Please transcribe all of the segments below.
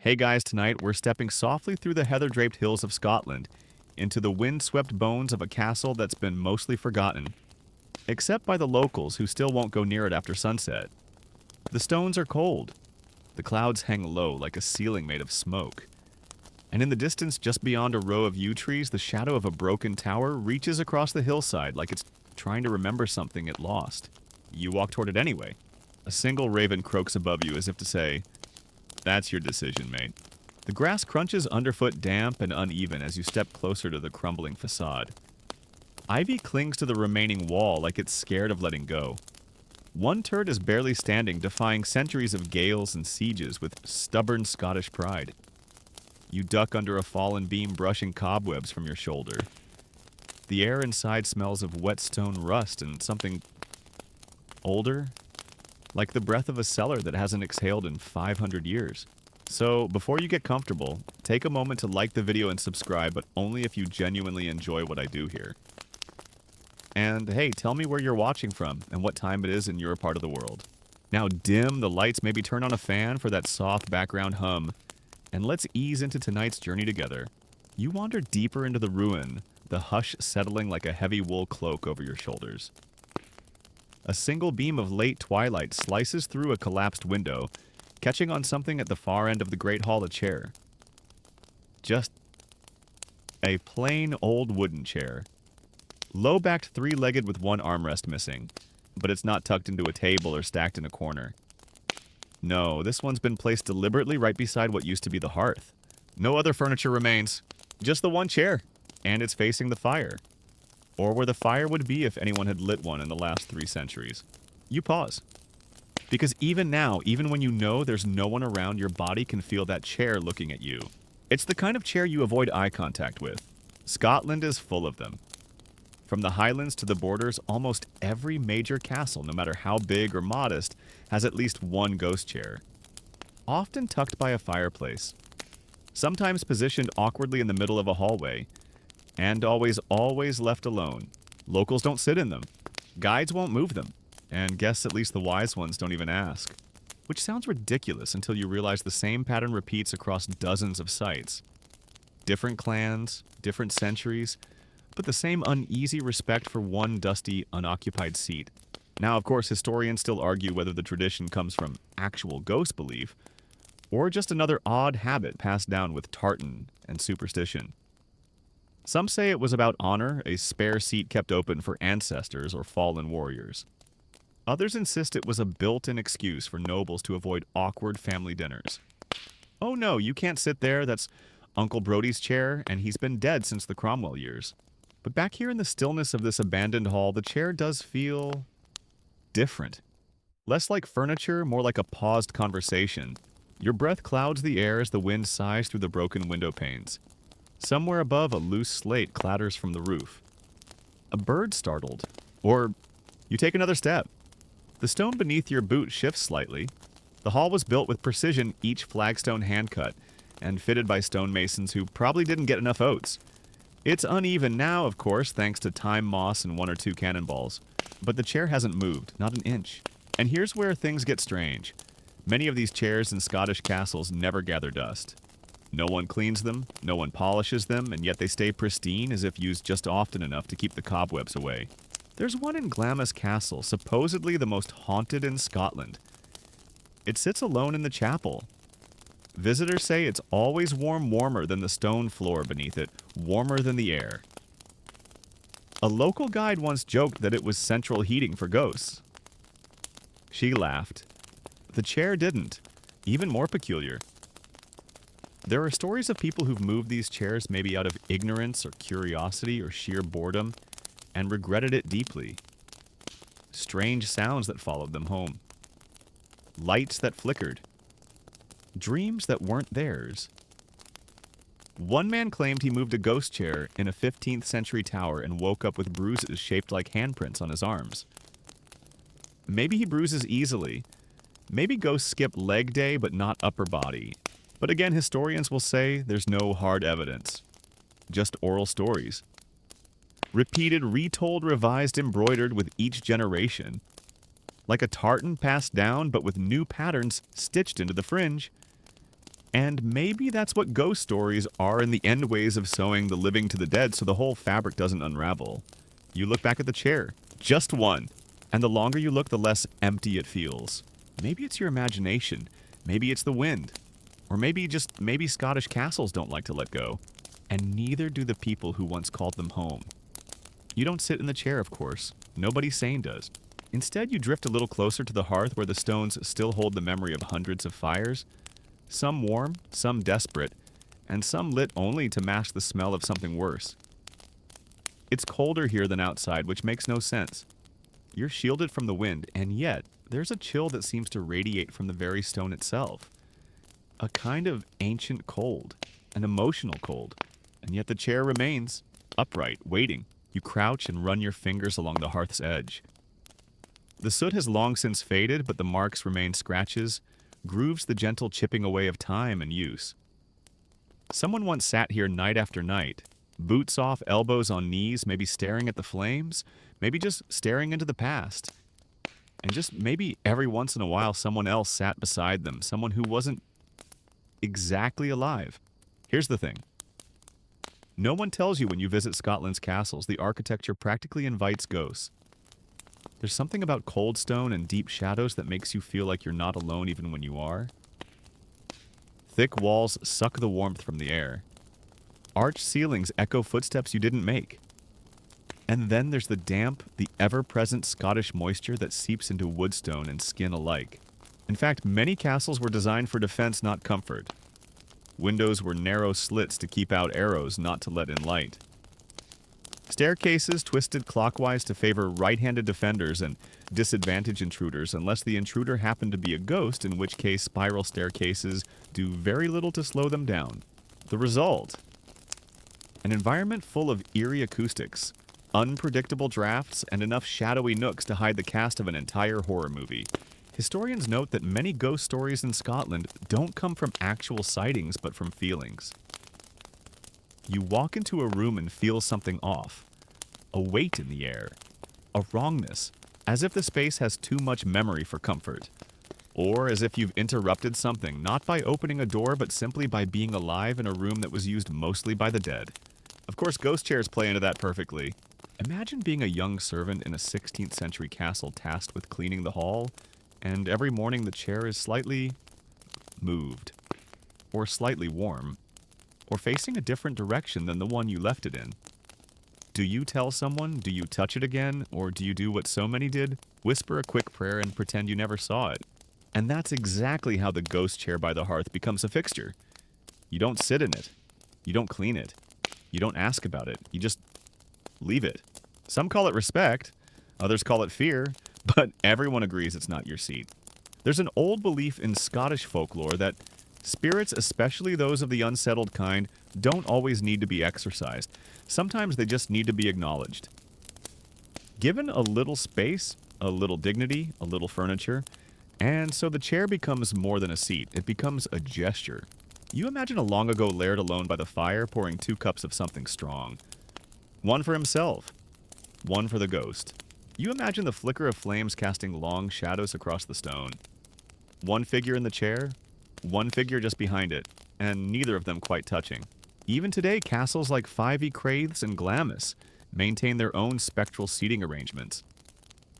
Hey guys, tonight we're stepping softly through the heather-draped hills of Scotland into the wind-swept bones of a castle that's been mostly forgotten, except by the locals who still won't go near it after sunset. The stones are cold. The clouds hang low like a ceiling made of smoke. And in the distance, just beyond a row of yew trees, the shadow of a broken tower reaches across the hillside like it's trying to remember something it lost. You walk toward it anyway. A single raven croaks above you as if to say, "That's your decision, mate." The grass crunches underfoot damp and uneven as you step closer to the crumbling facade. Ivy clings to the remaining wall like it's scared of letting go. One turret is barely standing, defying centuries of gales and sieges with stubborn Scottish pride. You duck under a fallen beam, brushing cobwebs from your shoulder. The air inside smells of wet stone rust and something older, like the breath of a cellar that hasn't exhaled in 500 years. So, before you get comfortable, take a moment to like the video and subscribe, but only if you genuinely enjoy what I do here. And hey, tell me where you're watching from and what time it is in your part of the world. Now dim the lights, maybe turn on a fan for that soft background hum, and let's ease into tonight's journey together. You wander deeper into the ruin, the hush settling like a heavy wool cloak over your shoulders. A single beam of late twilight slices through a collapsed window, catching on something at the far end of the great hall, a chair. Just a plain old wooden chair. Low-backed, three-legged with one armrest missing, but it's not tucked into a table or stacked in a corner. No, this one's been placed deliberately right beside what used to be the hearth. No other furniture remains, just the one chair, and it's facing the fire. Or where the fire would be if anyone had lit one in the last 3 centuries. You pause. Because even now, even when you know there's no one around, your body can feel that chair looking at you. It's the kind of chair you avoid eye contact with. Scotland is full of them. From the Highlands to the borders, almost every major castle, no matter how big or modest, has at least one ghost chair. Often tucked by a fireplace. Sometimes positioned awkwardly in the middle of a hallway. And always left alone. Locals don't sit in them. Guides won't move them. And guests, at least the wise ones, don't even ask. Which sounds ridiculous until you realize the same pattern repeats across dozens of sites. Different clans, different centuries, but the same uneasy respect for one dusty, unoccupied seat. Now, of course, historians still argue whether the tradition comes from actual ghost belief, or just another odd habit passed down with tartan and superstition. Some say it was about honor, a spare seat kept open for ancestors or fallen warriors. Others insist it was a built-in excuse for nobles to avoid awkward family dinners. Oh no, you can't sit there, that's Uncle Brody's chair, and he's been dead since the Cromwell years. But back here in the stillness of this abandoned hall, the chair does feel different. Less like furniture, more like a paused conversation. Your breath clouds the air as the wind sighs through the broken window panes. Somewhere above, a loose slate clatters from the roof. A bird startled. Or you take another step. The stone beneath your boot shifts slightly. The hall was built with precision, each flagstone hand-cut, and fitted by stonemasons who probably didn't get enough oats. It's uneven now, of course, thanks to time moss and 1 or 2 cannonballs. But the chair hasn't moved, not an inch. And here's where things get strange. Many of these chairs in Scottish castles never gather dust. No one cleans them, no one polishes them, and yet they stay pristine as if used just often enough to keep the cobwebs away. There's one in Glamis Castle, supposedly the most haunted in Scotland. It sits alone in the chapel. Visitors say it's always warmer than the stone floor beneath it, warmer than the air. A local guide once joked that it was central heating for ghosts. She laughed. The chair didn't. Even more peculiar. There are stories of people who've moved these chairs maybe out of ignorance or curiosity or sheer boredom, and regretted it deeply. Strange sounds that followed them home. Lights that flickered. Dreams that weren't theirs. One man claimed he moved a ghost chair in a 15th century tower and woke up with bruises shaped like handprints on his arms. Maybe he bruises easily. Maybe ghosts skip leg day but not upper body. But again, historians will say there's no hard evidence. Just oral stories. Repeated, retold, revised, embroidered with each generation. Like a tartan passed down, but with new patterns stitched into the fringe. And maybe that's what ghost stories are in the end ways of sewing the living to the dead so the whole fabric doesn't unravel. You look back at the chair, just one, and the longer you look, the less empty it feels. Maybe it's your imagination, maybe it's the wind, or maybe Scottish castles don't like to let go, and neither do the people who once called them home. You don't sit in the chair, of course. Nobody sane does. Instead, you drift a little closer to the hearth where the stones still hold the memory of hundreds of fires, some warm, some desperate, and some lit only to mask the smell of something worse. It's colder here than outside, which makes no sense. You're shielded from the wind, and yet there's a chill that seems to radiate from the very stone itself. A kind of ancient cold, an emotional cold, and yet the chair remains, upright, waiting. You crouch and run your fingers along the hearth's edge. The soot has long since faded, but the marks remain scratches, grooves the gentle chipping away of time and use. Someone once sat here night after night, boots off, elbows on knees, maybe staring at the flames, maybe just staring into the past. And just maybe every once in a while someone else sat beside them, someone who wasn't exactly alive. Here's the thing. No one tells you when you visit Scotland's castles, the architecture practically invites ghosts. There's something about cold stone and deep shadows that makes you feel like you're not alone even when you are. Thick walls suck the warmth from the air. Arched ceilings echo footsteps you didn't make. And then there's the damp, the ever-present Scottish moisture that seeps into woodstone and skin alike. In fact, many castles were designed for defense, not comfort. Windows were narrow slits to keep out arrows, not to let in light. Staircases twisted clockwise to favor right-handed defenders and disadvantage intruders unless the intruder happened to be a ghost, in which case spiral staircases do very little to slow them down. The result? An environment full of eerie acoustics, unpredictable drafts, and enough shadowy nooks to hide the cast of an entire horror movie. Historians note that many ghost stories in Scotland don't come from actual sightings but from feelings. You walk into a room and feel something off. A weight in the air. A wrongness. As if the space has too much memory for comfort. Or as if you've interrupted something, not by opening a door but simply by being alive in a room that was used mostly by the dead. Of course, ghost chairs play into that perfectly. Imagine being a young servant in a 16th century castle tasked with cleaning the hall, and every morning the chair is slightly moved, or slightly warm, or facing a different direction than the one you left it in. Do you tell someone? Do you touch it again? Or do you do what so many did? Whisper a quick prayer and pretend you never saw it. And that's exactly how the ghost chair by the hearth becomes a fixture. You don't sit in it. You don't clean it. You don't ask about it. You just leave it. Some call it respect. Others call it fear. But everyone agrees it's not your seat. There's an old belief in Scottish folklore that spirits, especially those of the unsettled kind, don't always need to be exorcised. Sometimes they just need to be acknowledged. Given a little space, a little dignity, a little furniture, and so the chair becomes more than a seat. It becomes a gesture. You imagine a long ago laird alone by the fire pouring 2 cups of something strong. One for himself. One for the ghost. You imagine the flicker of flames casting long shadows across the stone. One figure in the chair, one figure just behind it, and neither of them quite touching. Even today, castles like Fyvie, Craiths, and Glamis maintain their own spectral seating arrangements.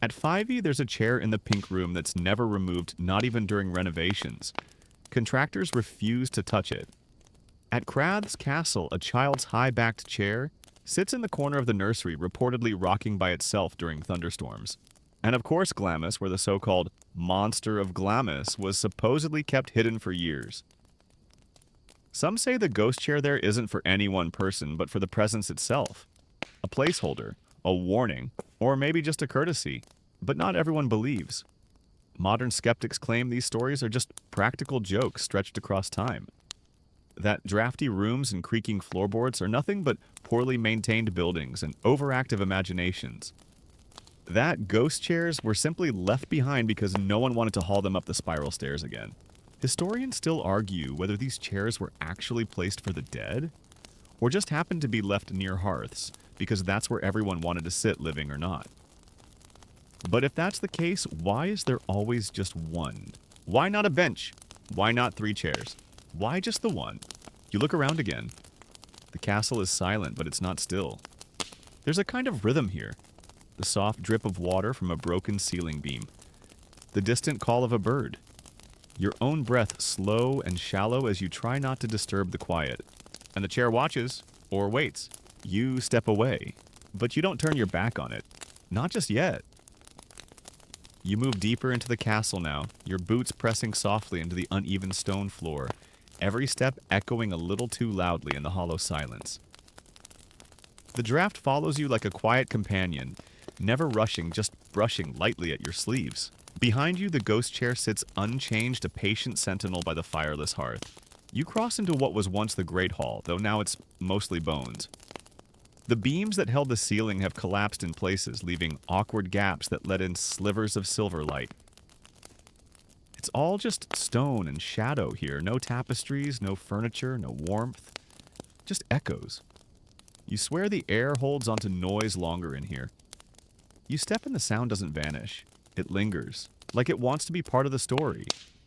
At Fyvie, there's a chair in the pink room that's never removed, not even during renovations. Contractors refuse to touch it. At Craith's castle, a child's high-backed chair sits in the corner of the nursery, reportedly rocking by itself during thunderstorms. And of course Glamis, where the so-called monster of Glamis was supposedly kept hidden for years. Some say the ghost chair there isn't for any one person, but for the presence itself. A placeholder, a warning, or maybe just a courtesy. But not everyone believes. Modern skeptics claim these stories are just practical jokes stretched across time. That drafty rooms and creaking floorboards are nothing but poorly maintained buildings and overactive imaginations. That ghost chairs were simply left behind because no one wanted to haul them up the spiral stairs again. Historians still argue whether these chairs were actually placed for the dead, or just happened to be left near hearths because that's where everyone wanted to sit, living or not. But if that's the case, why is there always just one? Why not a bench? Why not 3 chairs? Why just the one? You look around again. The castle is silent, but it's not still. There's a kind of rhythm here. The soft drip of water from a broken ceiling beam. The distant call of a bird. Your own breath slow and shallow as you try not to disturb the quiet. And the chair watches, or waits. You step away, but you don't turn your back on it. Not just yet. You move deeper into the castle now, your boots pressing softly into the uneven stone floor, every step echoing a little too loudly in the hollow silence. The draft follows you like a quiet companion, never rushing, just brushing lightly at your sleeves. Behind you, the ghost chair sits unchanged, a patient sentinel by the fireless hearth. You cross into what was once the Great Hall, though now it's mostly bones. The beams that held the ceiling have collapsed in places, leaving awkward gaps that let in slivers of silver light. It's all just stone and shadow here. No tapestries, no furniture, no warmth. Just echoes. You swear the air holds onto noise longer in here. You step and the sound doesn't vanish. It lingers, like it wants to be part of the story.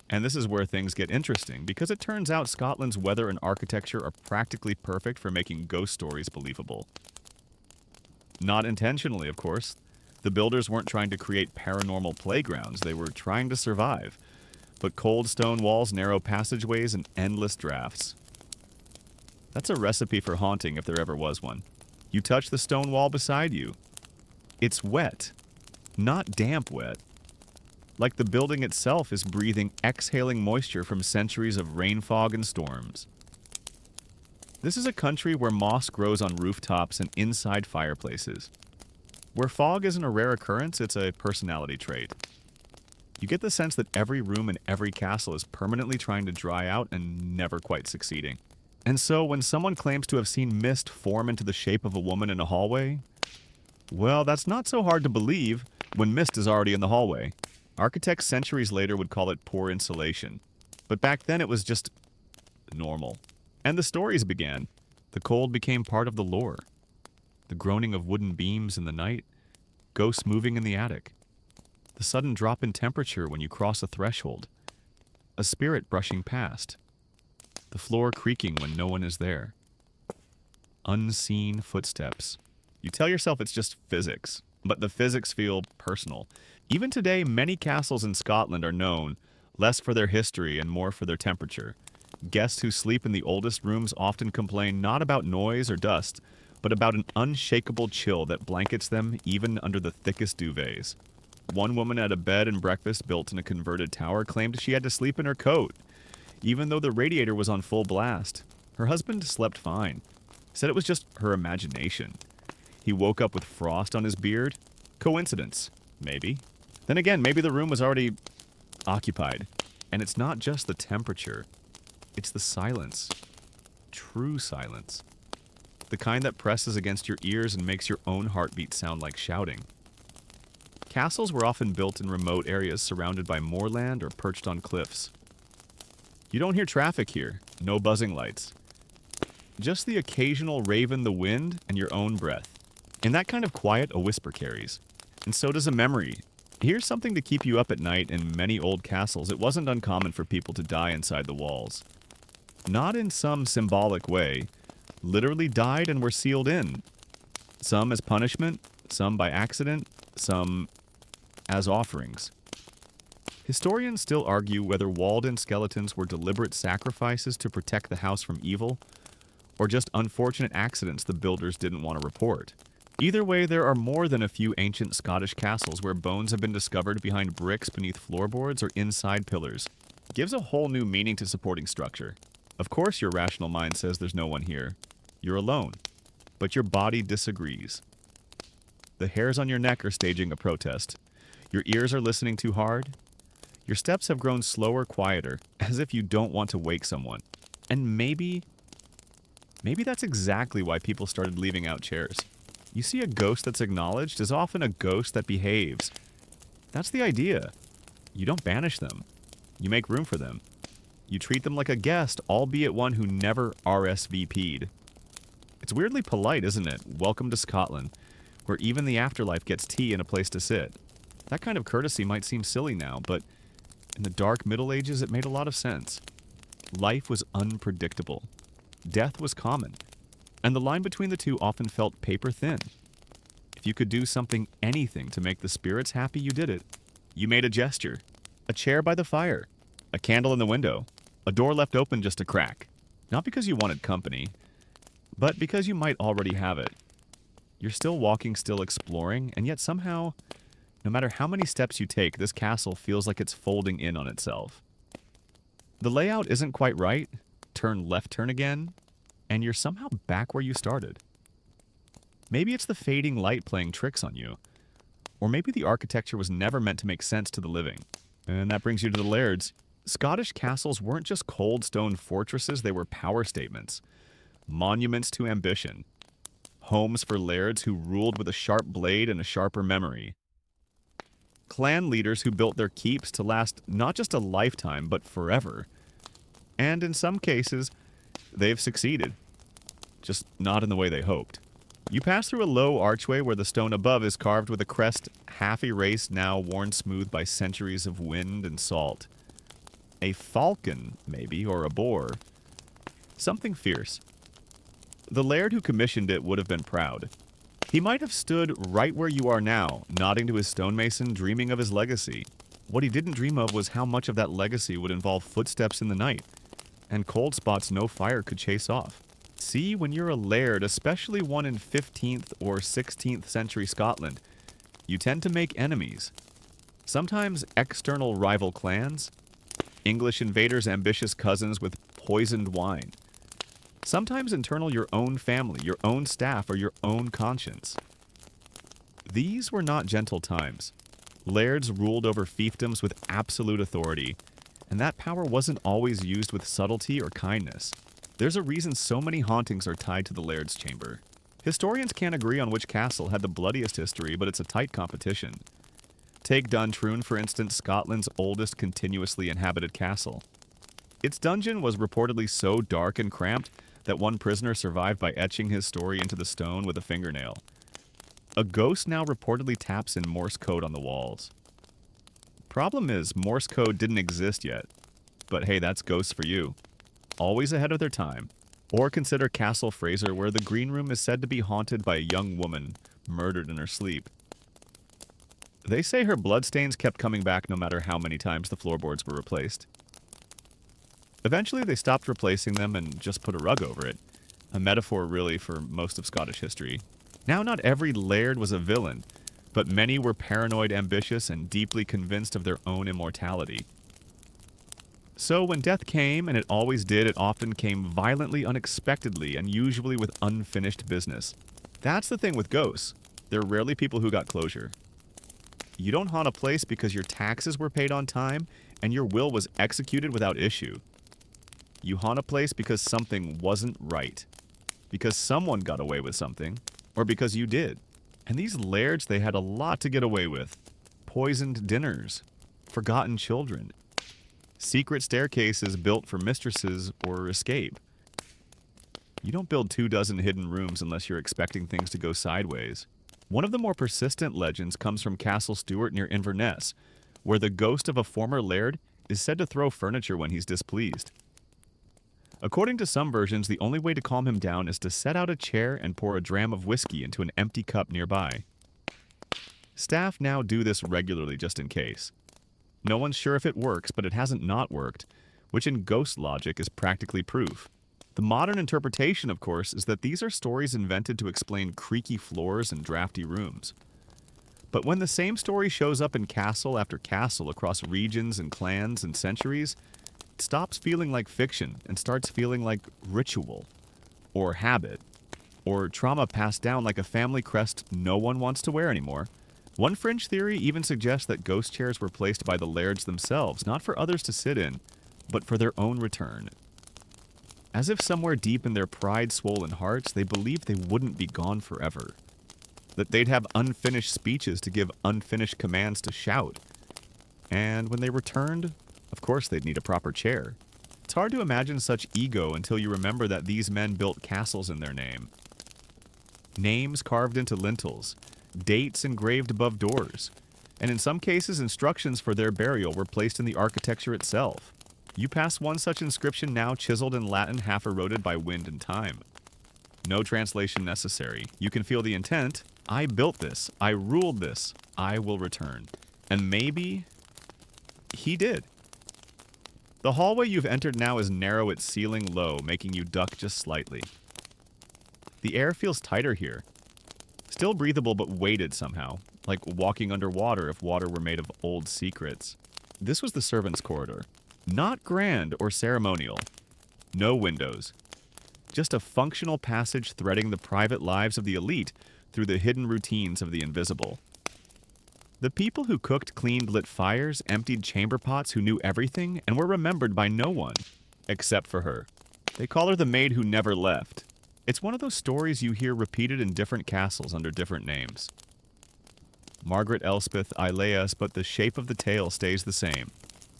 And this is where things get interesting, because it turns out Scotland's weather and architecture are practically perfect for making ghost stories believable. Not intentionally, of course. The builders weren't trying to create paranormal playgrounds, they were trying to survive. But cold stone walls, narrow passageways, and endless drafts. That's a recipe for haunting if there ever was one. You touch the stone wall beside you. It's wet, not damp wet. Like the building itself is breathing exhaling moisture from centuries of rain fog and storms. This is a country where moss grows on rooftops and inside fireplaces. Where fog isn't a rare occurrence, it's a personality trait. You get the sense that every room in every castle is permanently trying to dry out and never quite succeeding. And so when someone claims to have seen mist form into the shape of a woman in a hallway, well, that's not so hard to believe when mist is already in the hallway. Architects centuries later would call it poor insulation. But back then it was just normal. And the stories began. The cold became part of the lore. The groaning of wooden beams in the night, ghosts moving in the attic. The sudden drop in temperature when you cross a threshold. A spirit brushing past. The floor creaking when no one is there. Unseen footsteps. You tell yourself it's just physics, but the physics feel personal. Even today, many castles in Scotland are known less for their history and more for their temperature. Guests who sleep in the oldest rooms often complain not about noise or dust, but about an unshakable chill that blankets them even under the thickest duvets. One woman at a bed and breakfast built in a converted tower claimed she had to sleep in her coat, even though the radiator was on full blast. Her husband slept fine. Said it was just her imagination. He woke up with frost on his beard. Coincidence, maybe. Then again, maybe the room was already occupied. And it's not just the temperature. It's the silence. True silence. The kind that presses against your ears and makes your own heartbeat sound like shouting. Castles were often built in remote areas surrounded by moorland or perched on cliffs. You don't hear traffic here, no buzzing lights. Just the occasional rave in the wind and your own breath. In that kind of quiet, a whisper carries. And so does a memory. Here's something to keep you up at night. In many old castles, it wasn't uncommon for people to die inside the walls. Not in some symbolic way. Literally died and were sealed in. Some as punishment, some by accident, some as offerings. Historians still argue whether walled-in skeletons were deliberate sacrifices to protect the house from evil, or just unfortunate accidents the builders didn't want to report. Either way, there are more than a few ancient Scottish castles where bones have been discovered behind bricks beneath floorboards or inside pillars. It gives a whole new meaning to supporting structure. Of course your rational mind says there's no one here. You're alone. But your body disagrees. The hairs on your neck are staging a protest. Your ears are listening too hard. Your steps have grown slower, quieter, as if you don't want to wake someone. And maybe that's exactly why people started leaving out chairs. You see, a ghost that's acknowledged is often a ghost that behaves. That's the idea. You don't banish them. You make room for them. You treat them like a guest, albeit one who never RSVP'd. It's weirdly polite, isn't it? Welcome to Scotland, where even the afterlife gets tea and a place to sit. That kind of courtesy might seem silly now, but in the dark Middle Ages it made a lot of sense. Life was unpredictable. Death was common, and the line between the two often felt paper thin. If you could do anything to make the spirits happy, you did it. You made a gesture, a chair by the fire, a candle in the window, a door left open just a crack. Not because you wanted company, but because you might already have it. You're still walking, still exploring, and yet somehow, no matter how many steps you take, this castle feels like it's folding in on itself. The layout isn't quite right. Turn left, turn again, and you're somehow back where you started. Maybe it's the fading light playing tricks on you. Or maybe the architecture was never meant to make sense to the living. And that brings you to the lairds. Scottish castles weren't just cold stone fortresses, they were power statements. Monuments to ambition. Homes for lairds who ruled with a sharp blade and a sharper memory. Clan leaders who built their keeps to last not just a lifetime, but forever. And in some cases, they've succeeded. Just not in the way they hoped. You pass through a low archway where the stone above is carved with a crest half erased, now worn smooth by centuries of wind and salt. A falcon, maybe, or a boar. Something fierce. The laird who commissioned it would have been proud. He might have stood right where you are now, nodding to his stonemason, dreaming of his legacy. What he didn't dream of was how much of that legacy would involve footsteps in the night, and cold spots no fire could chase off. See, when you're a laird, especially one in 15th or 16th century Scotland, you tend to make enemies. Sometimes external rival clans, English invaders' ambitious cousins with poisoned wine. Sometimes internal your own family, your own staff, or your own conscience. These were not gentle times. Lairds ruled over fiefdoms with absolute authority, and that power wasn't always used with subtlety or kindness. There's a reason so many hauntings are tied to the Laird's Chamber. Historians can't agree on which castle had the bloodiest history, but it's a tight competition. Take Duntroon, for instance, Scotland's oldest continuously inhabited castle. Its dungeon was reportedly so dark and cramped that one prisoner survived by etching his story into the stone with a fingernail. A ghost now reportedly taps in Morse code on the walls. Problem is, Morse code didn't exist yet. But hey, that's ghosts for you. Always ahead of their time. Or consider Castle Fraser, where the green room is said to be haunted by a young woman murdered in her sleep. They say her bloodstains kept coming back no matter how many times the floorboards were replaced. Eventually they stopped replacing them and just put a rug over it. A metaphor really for most of Scottish history. Now not every laird was a villain, but many were paranoid, ambitious, and deeply convinced of their own immortality. So when death came, and it always did, it often came violently, unexpectedly, and usually with unfinished business. That's the thing with ghosts. They're rarely people who got closure. You don't haunt a place because your taxes were paid on time and your will was executed without issue. You haunt a place because something wasn't right. Because someone got away with something, or because you did. And these lairds, they had a lot to get away with. Poisoned dinners, forgotten children, secret staircases built for mistresses or escape. You don't build 24 hidden rooms unless you're expecting things to go sideways. One of the more persistent legends comes from Castle Stewart near Inverness, where the ghost of a former laird is said to throw furniture when he's displeased. According to some versions, the only way to calm him down is to set out a chair and pour a dram of whiskey into an empty cup nearby. Staff now do this regularly just in case. No one's sure if it works, but it hasn't not worked, which in ghost logic is practically proof. The modern interpretation, of course, is that these are stories invented to explain creaky floors and drafty rooms. But when the same story shows up in castle after castle across regions and clans and centuries, it stops feeling like fiction and starts feeling like ritual, or habit, or trauma passed down like a family crest no one wants to wear anymore. One fringe theory even suggests that ghost chairs were placed by the lairds themselves, not for others to sit in, but for their own return. As if somewhere deep in their pride-swollen hearts, they believed they wouldn't be gone forever. That they'd have unfinished speeches to give unfinished commands to shout. And when they returned, of course they'd need a proper chair. It's hard to imagine such ego until you remember that these men built castles in their name. Names carved into lintels, dates engraved above doors, and in some cases instructions for their burial were placed in the architecture itself. You pass one such inscription now chiseled in Latin, half eroded by wind and time. No translation necessary. You can feel the intent. I built this. I ruled this. I will return. And maybe he did. The hallway you've entered now is narrow, its ceiling low, making you duck just slightly. The air feels tighter here. Still breathable, but weighted somehow, like walking underwater if water were made of old secrets. This was the servants' corridor. Not grand or ceremonial. No windows. Just a functional passage threading the private lives of the elite through the hidden routines of the invisible. The people who cooked, cleaned, lit fires, emptied chamber pots, who knew everything, and were remembered by no one, except for her. They call her the maid who never left. It's one of those stories you hear repeated in different castles under different names. Margaret Elspeth Ileas, but the shape of the tale stays the same.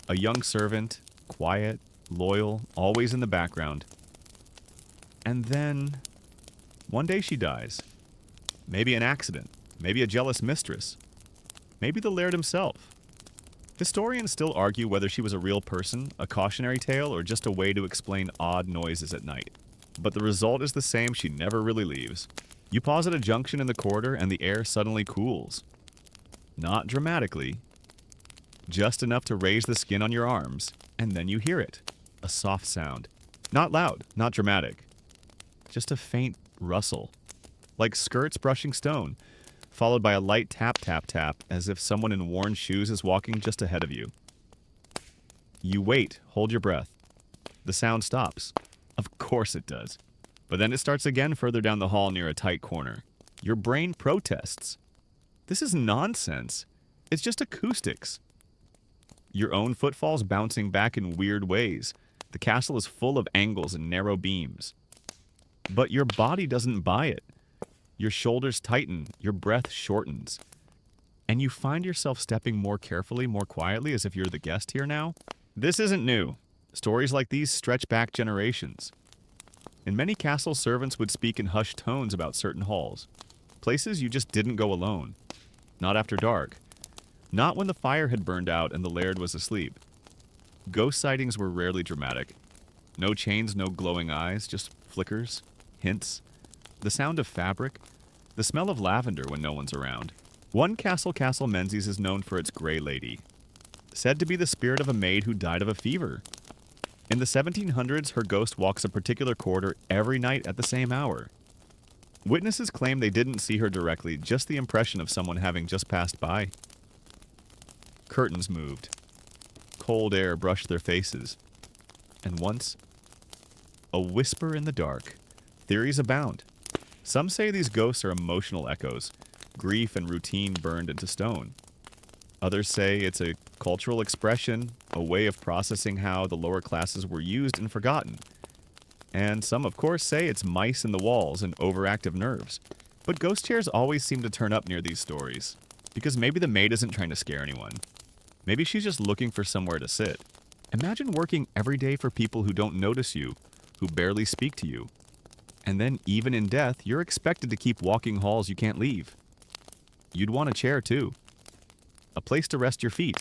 A young servant, quiet, loyal, always in the background. And then, one day she dies. Maybe an accident, maybe a jealous mistress, maybe the laird himself. Historians still argue whether she was a real person, a cautionary tale, or just a way to explain odd noises at night. But the result is the same, she never really leaves. You pause at a junction in the corridor and the air suddenly cools. Not dramatically. Just enough to raise the skin on your arms, and then you hear it. A soft sound. Not loud, not dramatic. Just a faint rustle. Like skirts brushing stone, followed by a light tap, tap, tap, as if someone in worn shoes is walking just ahead of you. You wait, hold your breath. The sound stops. Of course it does. But then it starts again further down the hall near a tight corner. Your brain protests. This is nonsense. It's just acoustics. Your own footfalls bouncing back in weird ways. The castle is full of angles and narrow beams. But your body doesn't buy it. Your shoulders tighten, your breath shortens. And you find yourself stepping more carefully, more quietly, as if you're the guest here now. This isn't new. Stories like these stretch back generations. In many castles, servants would speak in hushed tones about certain halls. Places you just didn't go alone. Not after dark. Not when the fire had burned out and the laird was asleep. Ghost sightings were rarely dramatic. No chains, no glowing eyes, just flickers, hints, the sound of fabric, the smell of lavender when no one's around. One castle, Castle Menzies, is known for its Grey Lady, said to be the spirit of a maid who died of a fever. In the 1700s, her ghost walks a particular corridor every night at the same hour. Witnesses claim they didn't see her directly, just the impression of someone having just passed by. Curtains moved. Cold air brushed their faces. And once, a whisper in the dark. Theories abound. Some say these ghosts are emotional echoes, grief and routine burned into stone. Others say it's a cultural expression, a way of processing how the lower classes were used and forgotten. And some, of course, say it's mice in the walls and overactive nerves. But ghost chairs always seem to turn up near these stories, because maybe the maid isn't trying to scare anyone. Maybe she's just looking for somewhere to sit. Imagine working every day for people who don't notice you, who barely speak to you. And then, even in death, you're expected to keep walking halls you can't leave. You'd want a chair, too. A place to rest your feet.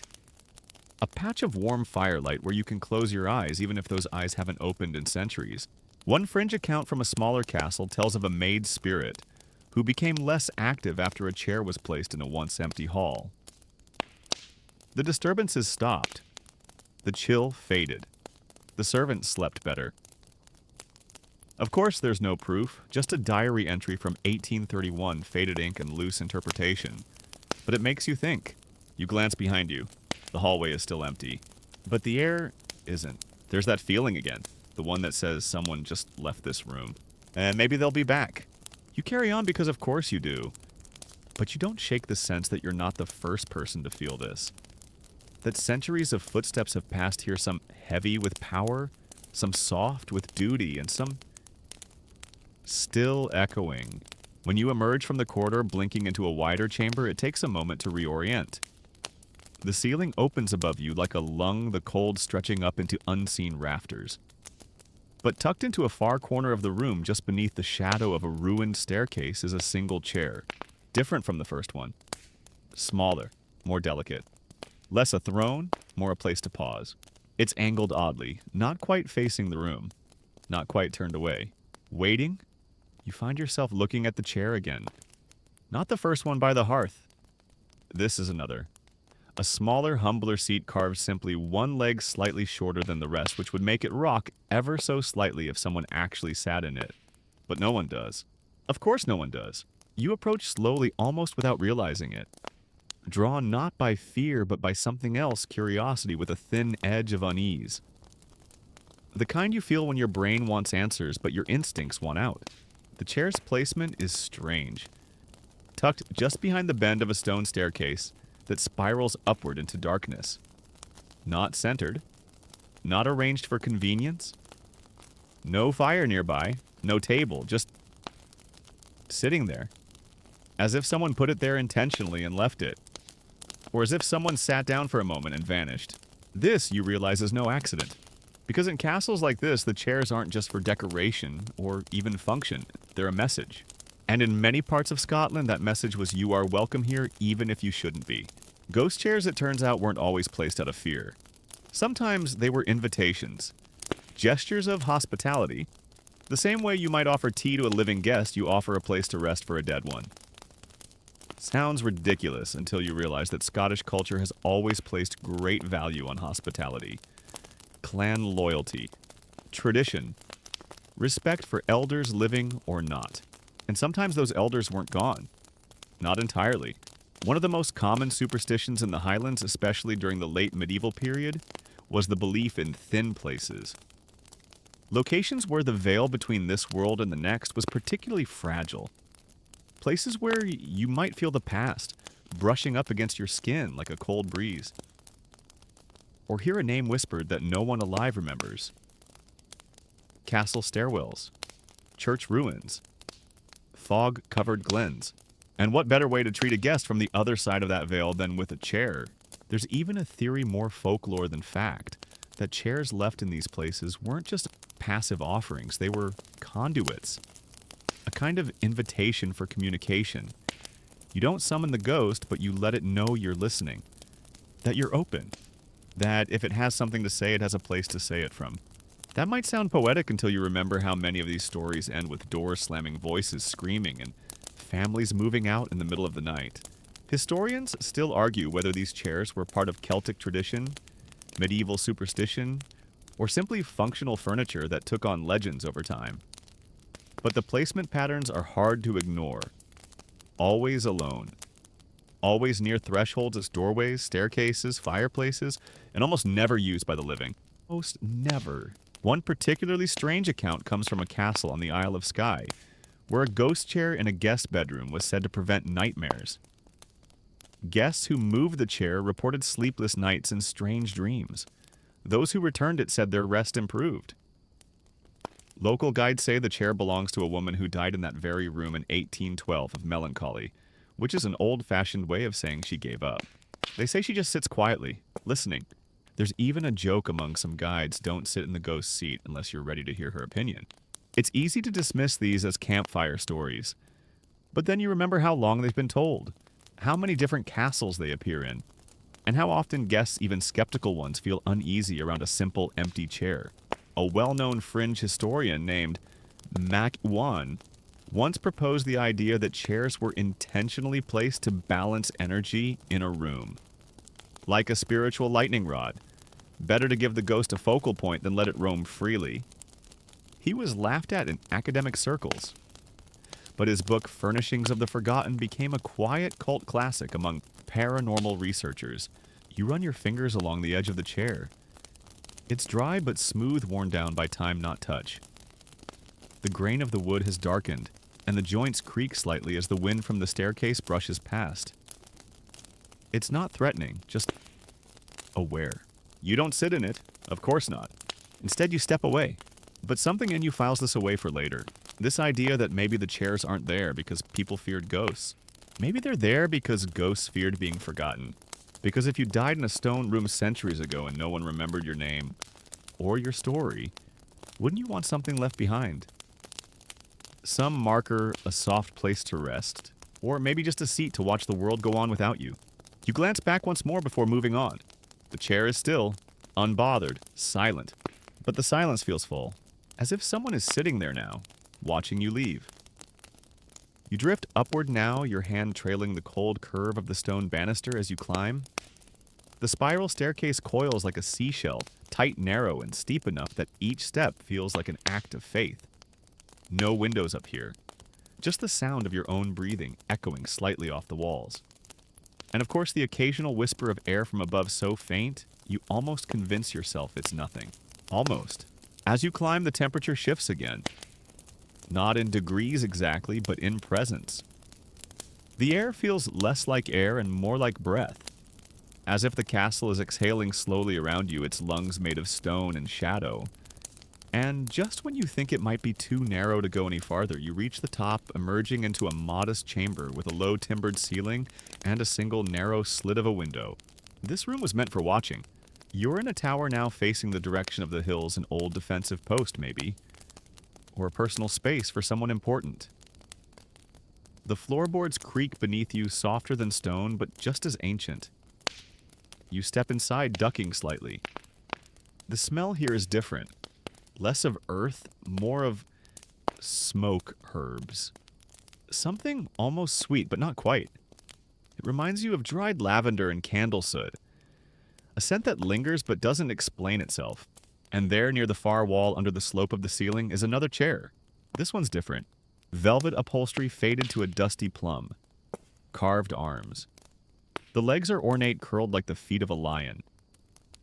A patch of warm firelight where you can close your eyes even if those eyes haven't opened in centuries. One fringe account from a smaller castle tells of a maid spirit who became less active after a chair was placed in a once empty hall. The disturbances stopped. The chill faded. The servants slept better. Of course there's no proof, just a diary entry from 1831, faded ink and loose interpretation. But it makes you think. You glance behind you. The hallway is still empty. But the air isn't. There's that feeling again. The one that says someone just left this room. And maybe they'll be back. You carry on because of course you do. But you don't shake the sense that you're not the first person to feel this. That centuries of footsteps have passed here, some heavy with power, some soft with duty, and some still echoing. When you emerge from the corridor blinking into a wider chamber, it takes a moment to reorient. The ceiling opens above you like a lung, the cold stretching up into unseen rafters. But tucked into a far corner of the room, just beneath the shadow of a ruined staircase, is a single chair, different from the first one. Smaller, more delicate. Less a throne, more a place to pause. It's angled oddly, not quite facing the room, not quite turned away. Waiting, you find yourself looking at the chair again. Not the first one by the hearth. This is another. A smaller, humbler seat carved simply one leg slightly shorter than the rest, which would make it rock ever so slightly if someone actually sat in it. But no one does. Of course no one does. You approach slowly, almost without realizing it. Drawn not by fear, but by something else, curiosity with a thin edge of unease. The kind you feel when your brain wants answers, but your instincts want out. The chair's placement is strange. Tucked just behind the bend of a stone staircase that spirals upward into darkness. Not centered. Not arranged for convenience. No fire nearby. No table. Just sitting there. As if someone put it there intentionally and left it. Or as if someone sat down for a moment and vanished. This, you realize, is no accident. Because in castles like this, the chairs aren't just for decoration or even function. They're a message. And in many parts of Scotland, that message was you are welcome here even if you shouldn't be. Ghost chairs, it turns out, weren't always placed out of fear. Sometimes they were invitations. Gestures of hospitality. The same way you might offer tea to a living guest, you offer a place to rest for a dead one. Sounds ridiculous until you realize that Scottish culture has always placed great value on hospitality. Clan loyalty. Tradition. Respect for elders living or not. And sometimes those elders weren't gone. Not entirely. One of the most common superstitions in the Highlands, especially during the late medieval period, was the belief in thin places. Locations where the veil between this world and the next was particularly fragile. Places where you might feel the past brushing up against your skin like a cold breeze. Or hear a name whispered that no one alive remembers. Castle stairwells. Church ruins. Fog-covered glens. And what better way to treat a guest from the other side of that veil than with a chair? There's even a theory more folklore than fact, that chairs left in these places weren't just passive offerings, they were conduits. A kind of invitation for communication. You don't summon the ghost, but you let it know you're listening. That you're open. That if it has something to say, it has a place to say it from. That might sound poetic until you remember how many of these stories end with doors slamming, voices screaming, and families moving out in the middle of the night. Historians still argue whether these chairs were part of Celtic tradition, medieval superstition, or simply functional furniture that took on legends over time. But the placement patterns are hard to ignore. Always alone. Always near thresholds as doorways, staircases, fireplaces, and almost never used by the living. Most never. One particularly strange account comes from a castle on the Isle of Skye, where a ghost chair in a guest bedroom was said to prevent nightmares. Guests who moved the chair reported sleepless nights and strange dreams. Those who returned it said their rest improved. Local guides say the chair belongs to a woman who died in that very room in 1812 of melancholy, which is an old-fashioned way of saying she gave up. They say she just sits quietly, listening. There's even a joke among some guides, don't sit in the ghost seat unless you're ready to hear her opinion. It's easy to dismiss these as campfire stories, but then you remember how long they've been told, how many different castles they appear in, and how often guests, even skeptical ones, feel uneasy around a simple empty chair. A well-known fringe historian named Mac Wan once proposed the idea that chairs were intentionally placed to balance energy in a room. Like a spiritual lightning rod. Better to give the ghost a focal point than let it roam freely. He was laughed at in academic circles. But his book Furnishings of the Forgotten became a quiet cult classic among paranormal researchers. You run your fingers along the edge of the chair. It's dry but smooth, worn down by time not touch. The grain of the wood has darkened, and the joints creak slightly as the wind from the staircase brushes past. It's not threatening, just aware. You don't sit in it, of course not. Instead, you step away. But something in you files this away for later. This idea that maybe the chairs aren't there because people feared ghosts. Maybe they're there because ghosts feared being forgotten. Because if you died in a stone room centuries ago and no one remembered your name or your story, wouldn't you want something left behind? Some marker, a soft place to rest, or maybe just a seat to watch the world go on without you. You glance back once more before moving on. The chair is still, Unbothered, silent. But the silence feels full, as if someone is sitting there now, watching you leave. You drift upward now, your hand trailing the cold curve of the stone banister as you climb. The spiral staircase coils like a seashell, tight, narrow, and steep enough that each step feels like an act of faith. No windows up here, just the sound of your own breathing echoing slightly off the walls. And of course the occasional whisper of air from above so faint, you almost convince yourself it's nothing. Almost. As you climb, the temperature shifts again. Not in degrees exactly, but in presence. The air feels less like air and more like breath. As if the castle is exhaling slowly around you, its lungs made of stone and shadow. And just when you think it might be too narrow to go any farther, you reach the top, emerging into a modest chamber with a low timbered ceiling and a single narrow slit of a window. This room was meant for watching. You're in a tower now facing the direction of the hills, an old defensive post maybe, or a personal space for someone important. The floorboards creak beneath you, softer than stone, but just as ancient. You step inside, ducking slightly. The smell here is different. Less of earth, more of smoke herbs. Something almost sweet, but not quite. It reminds you of dried lavender and candle soot. A scent that lingers but doesn't explain itself. And there, near the far wall under the slope of the ceiling, is another chair. This one's different. Velvet upholstery faded to a dusty plum. Carved arms. The legs are ornate, curled like the feet of a lion.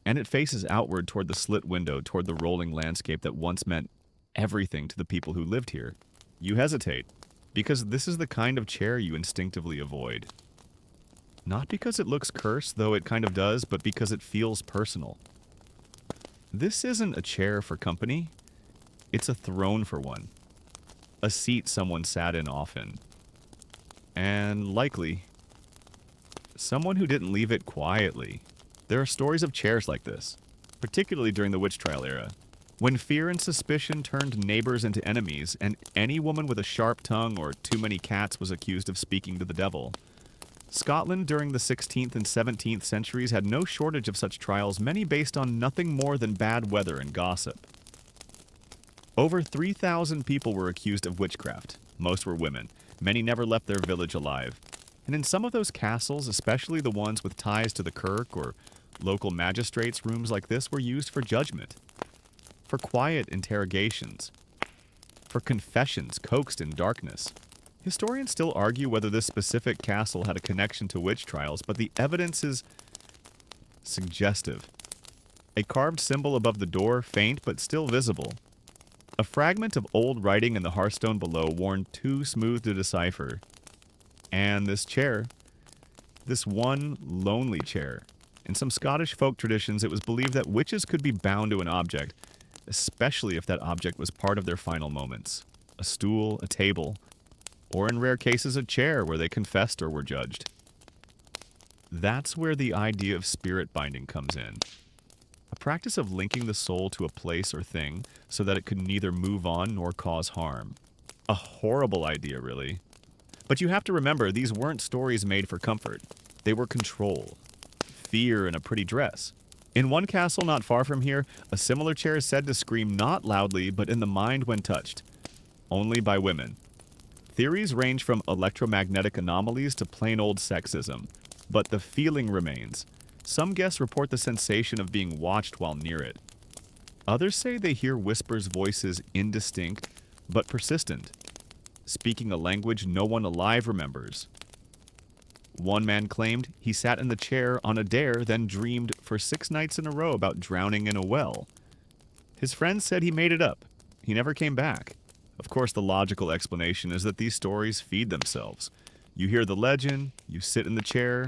And it faces outward toward the slit window, toward the rolling landscape that once meant everything to the people who lived here. You hesitate, because this is the kind of chair you instinctively avoid. Not because it looks cursed, though it kind of does, but because it feels personal. This isn't a chair for company. It's a throne for one. A seat someone sat in often. And likely, someone who didn't leave it quietly. There are stories of chairs like this, particularly during the witch trial era, when fear and suspicion turned neighbors into enemies, and any woman with a sharp tongue or too many cats was accused of speaking to the devil. Scotland during the 16th and 17th centuries had no shortage of such trials, many based on nothing more than bad weather and gossip. Over 3,000 people were accused of witchcraft. Most were women. Many never left their village alive. And in some of those castles, especially the ones with ties to the kirk or local magistrates, rooms like this were used for judgment, for quiet interrogations, for confessions coaxed in darkness. Historians still argue whether this specific castle had a connection to witch trials, but the evidence is suggestive. A carved symbol above the door, faint but still visible. A fragment of old writing in the hearthstone below, worn too smooth to decipher. And this chair, this one lonely chair. In some Scottish folk traditions, it was believed that witches could be bound to an object, especially if that object was part of their final moments. A stool, a table, or in rare cases a chair where they confessed or were judged. That's where the idea of spirit binding comes in. A practice of linking the soul to a place or thing so that it could neither move on nor cause harm. A horrible idea, really. But you have to remember, these weren't stories made for comfort. They were control. Fear in a pretty dress. In one castle not far from here, a similar chair is said to scream not loudly, but in the mind when touched. Only by women. Theories range from electromagnetic anomalies to plain old sexism, but the feeling remains. Some guests report the sensation of being watched while near it. Others say they hear whispers, voices indistinct, but persistent, speaking a language no one alive remembers. One man claimed he sat in the chair on a dare, then dreamed for 6 nights in a row about drowning in a well. His friends said he made it up. He never came back. Of course, the logical explanation is that these stories feed themselves. You hear the legend, you sit in the chair,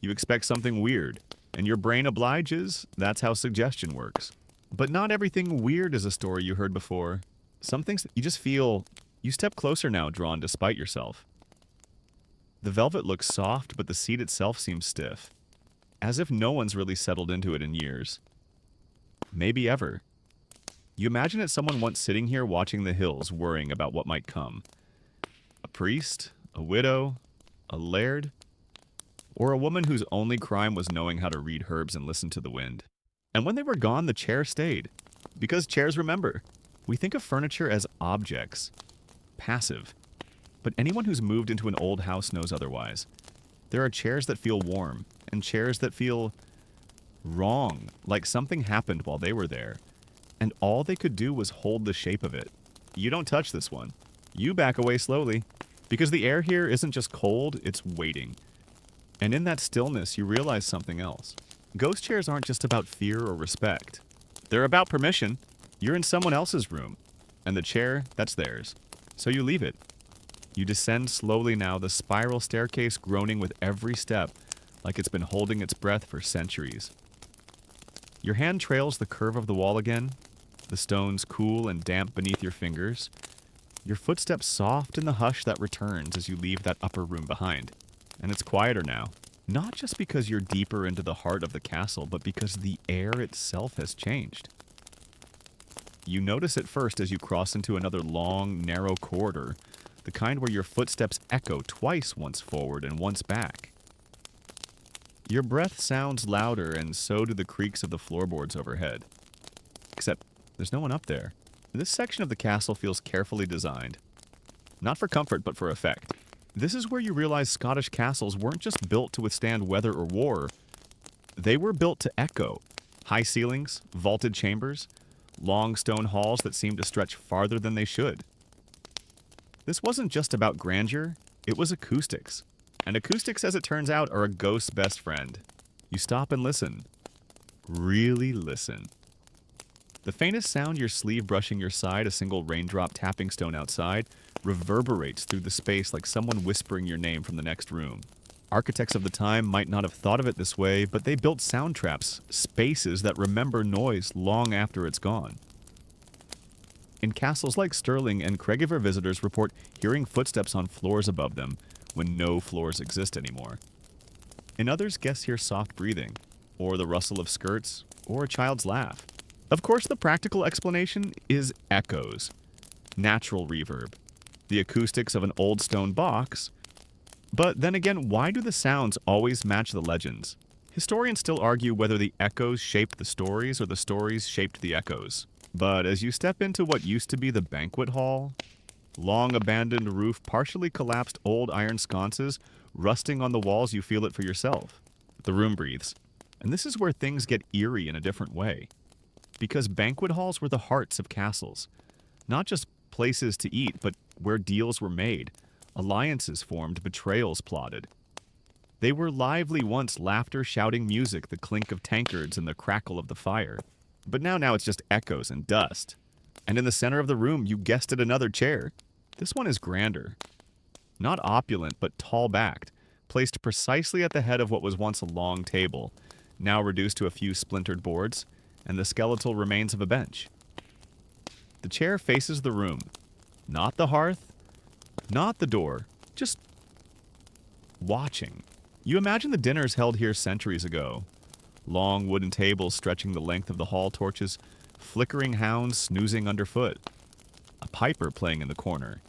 you expect something weird, and your brain obliges. That's how suggestion works. But not everything weird is a story you heard before. Some things you just feel, you step closer now, drawn despite yourself. The velvet looks soft, but the seat itself seems stiff, as if no one's really settled into it in years. Maybe ever. You imagine it someone once sitting here watching the hills, worrying about what might come. A priest, a widow, a laird, or a woman whose only crime was knowing how to read herbs and listen to the wind. And when they were gone, the chair stayed. Because chairs remember. We think of furniture as objects, passive. But anyone who's moved into an old house knows otherwise. There are chairs that feel warm, and chairs that feel wrong, like something happened while they were there. And all they could do was hold the shape of it. You don't touch this one. You back away slowly. Because the air here isn't just cold, it's waiting. And in that stillness, you realize something else. Ghost chairs aren't just about fear or respect. They're about permission. You're in someone else's room, and the chair, that's theirs. So you leave it. You descend slowly now, the spiral staircase groaning with every step, like it's been holding its breath for centuries. Your hand trails the curve of the wall again, the stones cool and damp beneath your fingers. Your footsteps soft in the hush that returns as you leave that upper room behind. And it's quieter now. Not just because you're deeper into the heart of the castle, but because the air itself has changed. You notice it first as you cross into another long, narrow corridor, the kind where your footsteps echo twice, once forward and once back. Your breath sounds louder, and so do the creaks of the floorboards overhead. Except there's no one up there. This section of the castle feels carefully designed. Not for comfort, but for effect. This is where you realize Scottish castles weren't just built to withstand weather or war. They were built to echo. High ceilings, vaulted chambers, long stone halls that seemed to stretch farther than they should. This wasn't just about grandeur, it was acoustics. And acoustics, as it turns out, are a ghost's best friend. You stop and listen. Really listen. The faintest sound, your sleeve brushing your side, a single raindrop tapping stone outside, reverberates through the space like someone whispering your name from the next room. Architects of the time might not have thought of it this way, but they built sound traps, spaces that remember noise long after it's gone. In castles like Stirling and Craigiever, visitors report hearing footsteps on floors above them when no floors exist anymore. In others, guests hear soft breathing, or the rustle of skirts, or a child's laugh. Of course, the practical explanation is echoes, natural reverb, the acoustics of an old stone box. But then again, why do the sounds always match the legends? Historians still argue whether the echoes shaped the stories or the stories shaped the echoes. But as you step into what used to be the banquet hall, long abandoned roof, partially collapsed old iron sconces, rusting on the walls, you feel it for yourself. The room breathes. And this is where things get eerie in a different way. Because banquet halls were the hearts of castles. Not just places to eat, but where deals were made, alliances formed, betrayals plotted. They were lively once, laughter, shouting, music, the clink of tankards and the crackle of the fire. But now it's just echoes and dust. And in the center of the room, you guessed it, another chair. This one is grander. Not opulent, but tall-backed, placed precisely at the head of what was once a long table, now reduced to a few splintered boards, and the skeletal remains of a bench. The chair faces the room. Not the hearth, not the door, just watching. You imagine the dinners held here centuries ago. Long wooden tables stretching the length of the hall torches, flickering hounds snoozing underfoot, a piper playing in the corner,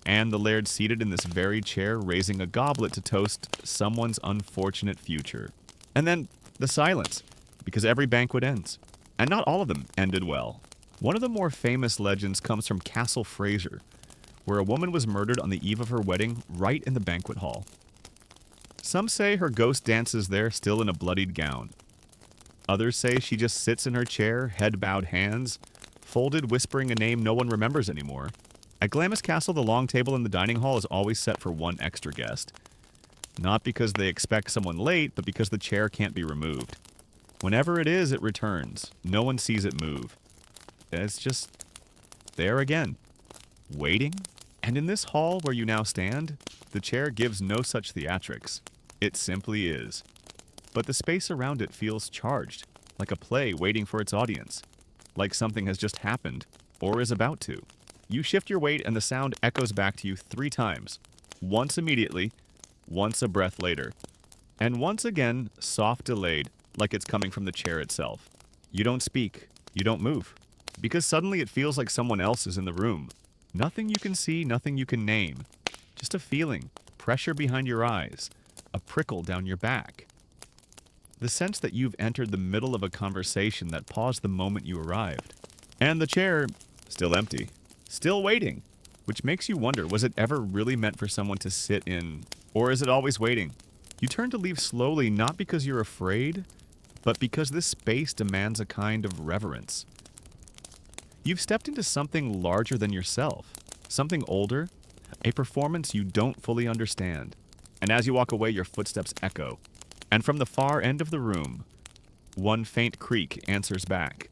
and the laird seated in this very chair raising a goblet to toast someone's unfortunate future. And then the silence, because every banquet ends. And not all of them ended well. One of the more famous legends comes from Castle Fraser, where a woman was murdered on the eve of her wedding right in the banquet hall. Some say her ghost dances there still in a bloodied gown. Others say she just sits in her chair, head bowed, hands folded, whispering a name no one remembers anymore. At Glamis Castle, the long table in the dining hall is always set for one extra guest. Not because they expect someone late, but because the chair can't be removed. Whenever it is, it returns. No one sees it move. It's just there again, waiting. And in this hall where you now stand, the chair gives no such theatrics. It simply is. But the space around it feels charged, like a play waiting for its audience, like something has just happened, or is about to. You shift your weight and the sound echoes back to you 3 times, once immediately, once a breath later, and once again, soft delayed, like it's coming from the chair itself. You don't speak, you don't move, because suddenly it feels like someone else is in the room. Nothing you can see, nothing you can name. Just a feeling, pressure behind your eyes, a prickle down your back. The sense that you've entered the middle of a conversation that paused the moment you arrived. And the chair, still empty, still waiting, which makes you wonder, was it ever really meant for someone to sit in, or is it always waiting? You turn to leave slowly, not because you're afraid, but because this space demands a kind of reverence. You've stepped into something larger than yourself, something older, a performance you don't fully understand. And as you walk away, your footsteps echo. And from the far end of the room, one faint creak answers back.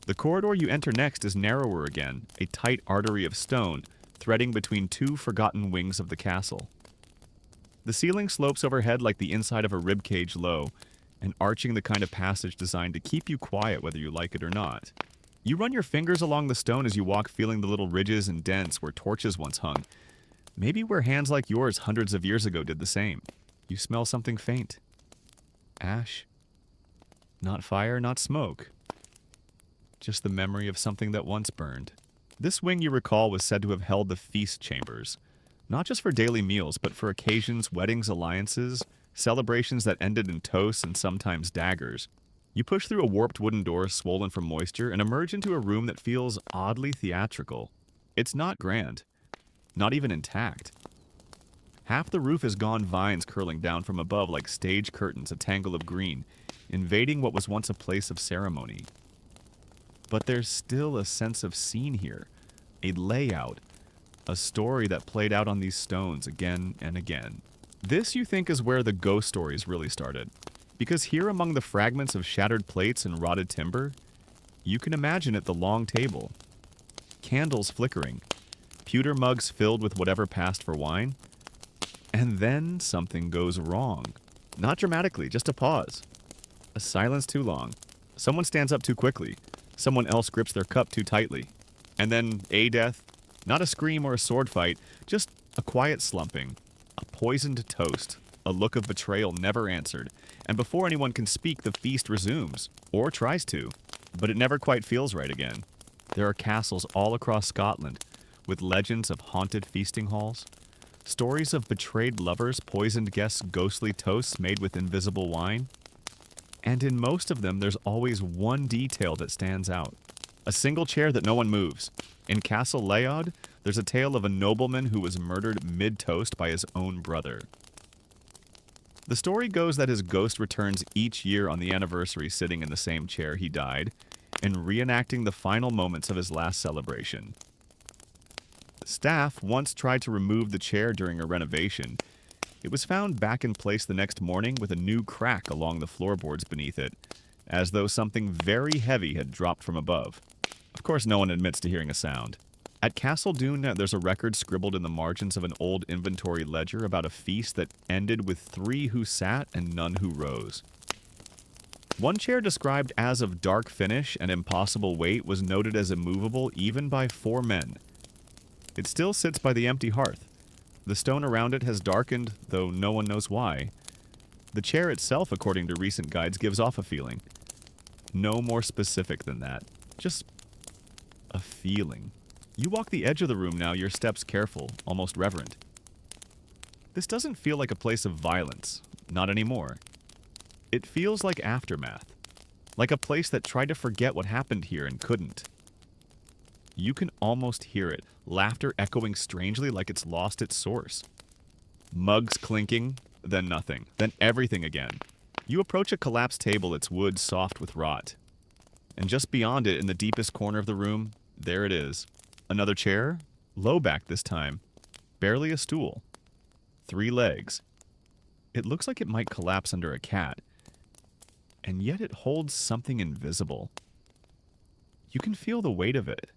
The corridor you enter next is narrower again, a tight artery of stone threading between two forgotten wings of the castle. The ceiling slopes overhead like the inside of a ribcage low, and arching the kind of passage designed to keep you quiet whether you like it or not. You run your fingers along the stone as you walk, feeling the little ridges and dents where torches once hung. Maybe where hands like yours hundreds of years ago did the same. You smell something faint. Ash. Not fire, not smoke. Just the memory of something that once burned. This wing, you recall, was said to have held the feast chambers. Not just for daily meals, but for occasions, weddings, alliances, celebrations that ended in toasts and sometimes daggers. You push through a warped wooden door swollen from moisture and emerge into a room that feels oddly theatrical. It's not grand. Not even intact. Half the roof is gone, vines curling down from above like stage curtains, a tangle of green, invading what was once a place of ceremony. But there's still a sense of scene here, a layout, a story that played out on these stones again and again. This, you think, is where the ghost stories really started. Because here among the fragments of shattered plates and rotted timber, you can imagine it the long table. Candles flickering, pewter mugs filled with whatever passed for wine. And then something goes wrong. Not dramatically, just a pause. A silence too long. Someone stands up too quickly. Someone else grips their cup too tightly. And then a death. Not a scream or a sword fight, just a quiet slumping. A poisoned toast. A look of betrayal never answered. And before anyone can speak, the feast resumes. Or tries to. But it never quite feels right again. There are castles all across Scotland, with legends of haunted feasting halls. Stories of betrayed lovers, poisoned guests, ghostly toasts made with invisible wine. And in most of them, there's always one detail that stands out. A single chair that no one moves. In Castle Leod, there's a tale of a nobleman who was murdered mid-toast by his own brother. The story goes that his ghost returns each year on the anniversary, sitting in the same chair he died, and reenacting the final moments of his last celebration. Staff once tried to remove the chair during a renovation. It was found back in place the next morning with a new crack along the floorboards beneath it, as though something very heavy had dropped from above. Of course, no one admits to hearing a sound. At Castle Doon, there's a record scribbled in the margins of an old inventory ledger about a feast that ended with 3 who sat and none who rose. One chair described as of dark finish and impossible weight was noted as immovable even by 4 men. It still sits by the empty hearth. The stone around it has darkened, though no one knows why. The chair itself, according to recent guides, gives off a feeling. No more specific than that. Just a feeling. You walk the edge of the room now, your steps careful, almost reverent. This doesn't feel like a place of violence. Not anymore. It feels like aftermath. Like a place that tried to forget what happened here and couldn't. You can almost hear it, laughter echoing strangely like it's lost its source. Mugs clinking, then nothing, then everything again. You approach a collapsed table, its wood soft with rot. And just beyond it, in the deepest corner of the room, there it is. Another chair, low back this time, barely a stool. 3 legs. It looks like it might collapse under a cat. And yet it holds something invisible. You can feel the weight of it.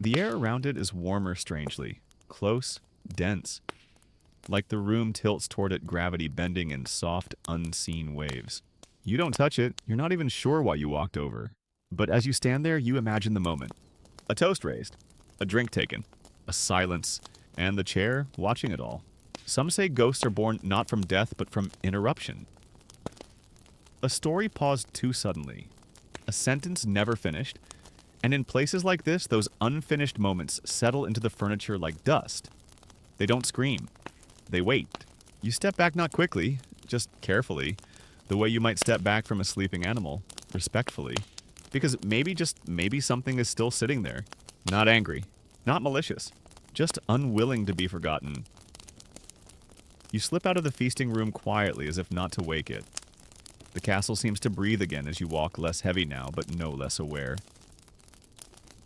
The air around it is warmer strangely, close, dense. Like the room tilts toward it, gravity bending in soft, unseen waves. You don't touch it, you're not even sure why you walked over. But as you stand there, you imagine the moment. A toast raised, a drink taken, a silence, and the chair watching it all. Some say ghosts are born not from death, but from interruption. A story paused too suddenly. A sentence never finished. And in places like this, those unfinished moments settle into the furniture like dust. They don't scream. They wait. You step back not quickly, just carefully, The way you might step back from a sleeping animal, respectfully, because maybe, just maybe, something is still sitting there. Not angry, not malicious, just unwilling to be forgotten. You slip out of the feasting room quietly as if not to wake it. The castle seems to breathe again as you walk, less heavy now, but no less aware.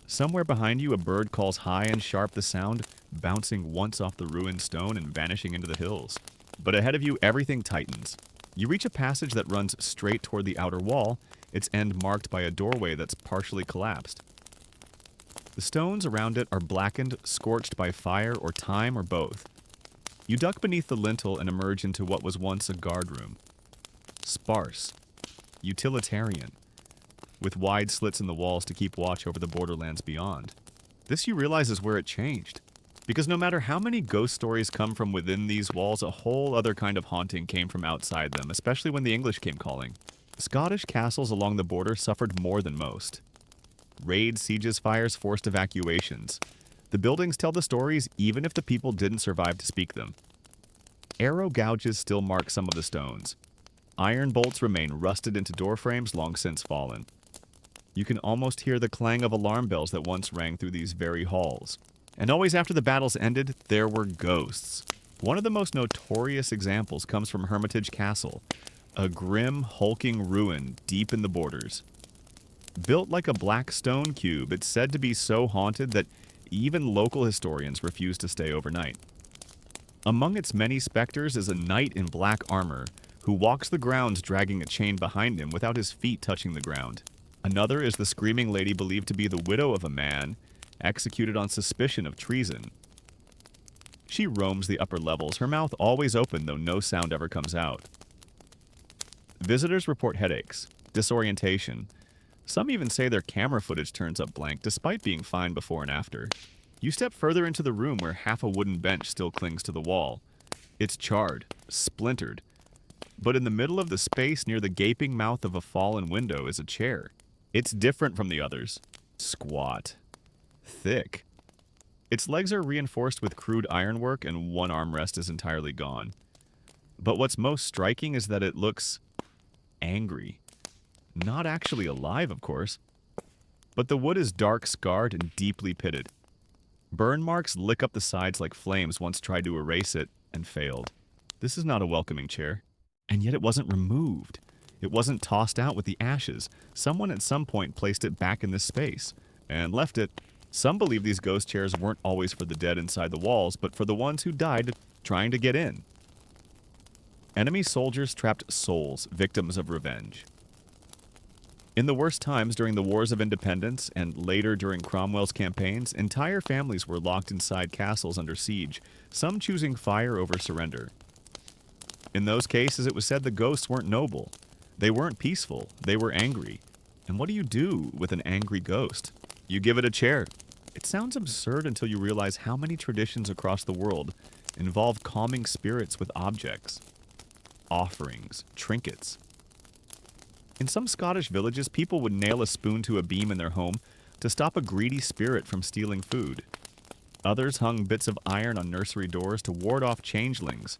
Somewhere behind you, a bird calls high and sharp, the sound bouncing once off the ruined stone and vanishing into the hills. But ahead of you, everything tightens. You reach a passage that runs straight toward the outer wall, its end marked by a doorway that's partially collapsed. The stones around it are blackened, scorched by fire or time or both. You duck beneath the lintel and emerge into what was once a guardroom. Sparse, utilitarian, with wide slits in the walls to keep watch over the borderlands beyond. This, you realize, is where it changed. Because no matter how many ghost stories come from within these walls, a whole other kind of haunting came from outside them, especially when the English came calling. Scottish castles along the border suffered more than most. Raids, sieges, fires, forced evacuations. The buildings tell the stories even if the people didn't survive to speak them. Arrow gouges still mark some of the stones. Iron bolts remain rusted into door frames long since fallen. You can almost hear the clang of alarm bells that once rang through these very halls. And always after the battles ended, there were ghosts. One of the most notorious examples comes from Hermitage Castle, a grim, hulking ruin deep in the borders. Built like a black stone cube, it's said to be so haunted that even local historians refuse to stay overnight. Among its many specters is a knight in black armor who walks the grounds dragging a chain behind him without his feet touching the ground. Another is the screaming lady believed to be the widow of a man executed on suspicion of treason. She roams the upper levels, her mouth always open though no sound ever comes out. Visitors report headaches, disorientation. Some even say their camera footage turns up blank despite being fine before and after. You step further into the room where half a wooden bench still clings to the wall. It's charred, splintered. But in the middle of the space near the gaping mouth of a fallen window is a chair. It's different from the others. Squat. Thick. Its legs are reinforced with crude ironwork and one armrest is entirely gone. But what's most striking is that it looks angry. Not actually alive, of course. But the wood is dark, scarred, and deeply pitted. Burn marks lick up the sides like flames once tried to erase it and failed. This is not a welcoming chair. And yet it wasn't removed. It wasn't tossed out with the ashes. Someone at some point placed it back in this space and left it. Some believe these ghost chairs weren't always for the dead inside the walls, but for the ones who died trying to get in. Enemy soldiers trapped souls, victims of revenge. In the worst times during the Wars of Independence and later during Cromwell's campaigns, entire families were locked inside castles under siege, some choosing fire over surrender. In those cases, it was said the ghosts weren't noble. They weren't peaceful. They were angry. And what do you do with an angry ghost? You give it a chair. It sounds absurd until you realize how many traditions across the world involve calming spirits with objects, offerings, trinkets. In some Scottish villages, people would nail a spoon to a beam in their home to stop a greedy spirit from stealing food. Others hung bits of iron on nursery doors to ward off changelings.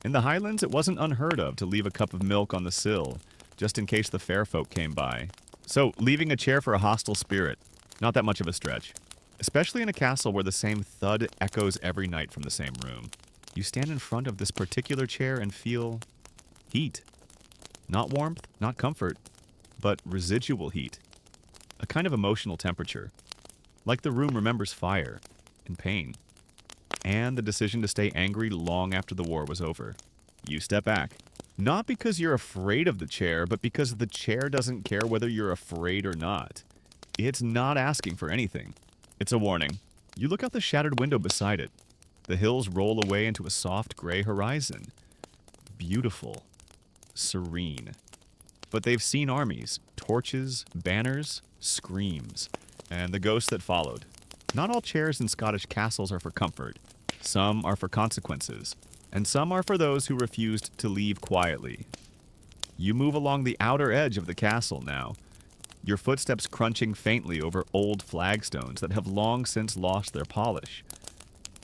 In the Highlands, it wasn't unheard of to leave a cup of milk on the sill, just in case the fair folk came by. So, leaving a chair for a hostile spirit, not that much of a stretch. Especially in a castle where the same thud echoes every night from the same room. You stand in front of this particular chair and feel heat. Not warmth, not comfort, but residual heat. A kind of emotional temperature. Like the room remembers fire and pain. And the decision to stay angry long after the war was over. You step back. Not because you're afraid of the chair, but because the chair doesn't care whether you're afraid or not. It's not asking for anything. It's a warning. You look out the shattered window beside it. The hills roll away into a soft gray horizon. Beautiful. Serene. But they've seen armies, torches, banners, screams, and the ghosts that followed. Not all chairs in Scottish castles are for comfort. Some are for consequences, and some are for those who refused to leave quietly. You move along the outer edge of the castle now, your footsteps crunching faintly over old flagstones that have long since lost their polish.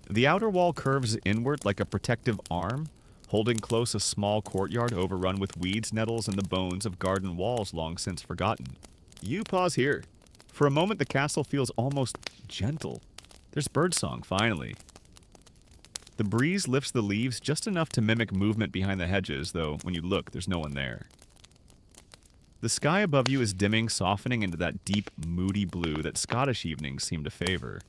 The outer wall curves inward like a protective arm, holding close a small courtyard overrun with weeds, nettles, and the bones of garden walls long since forgotten. You pause here. For a moment, the castle feels almost gentle. There's birdsong, finally. The breeze lifts the leaves just enough to mimic movement behind the hedges, though when you look, there's no one there. The sky above you is dimming, softening into that deep, moody blue that Scottish evenings seem to favor.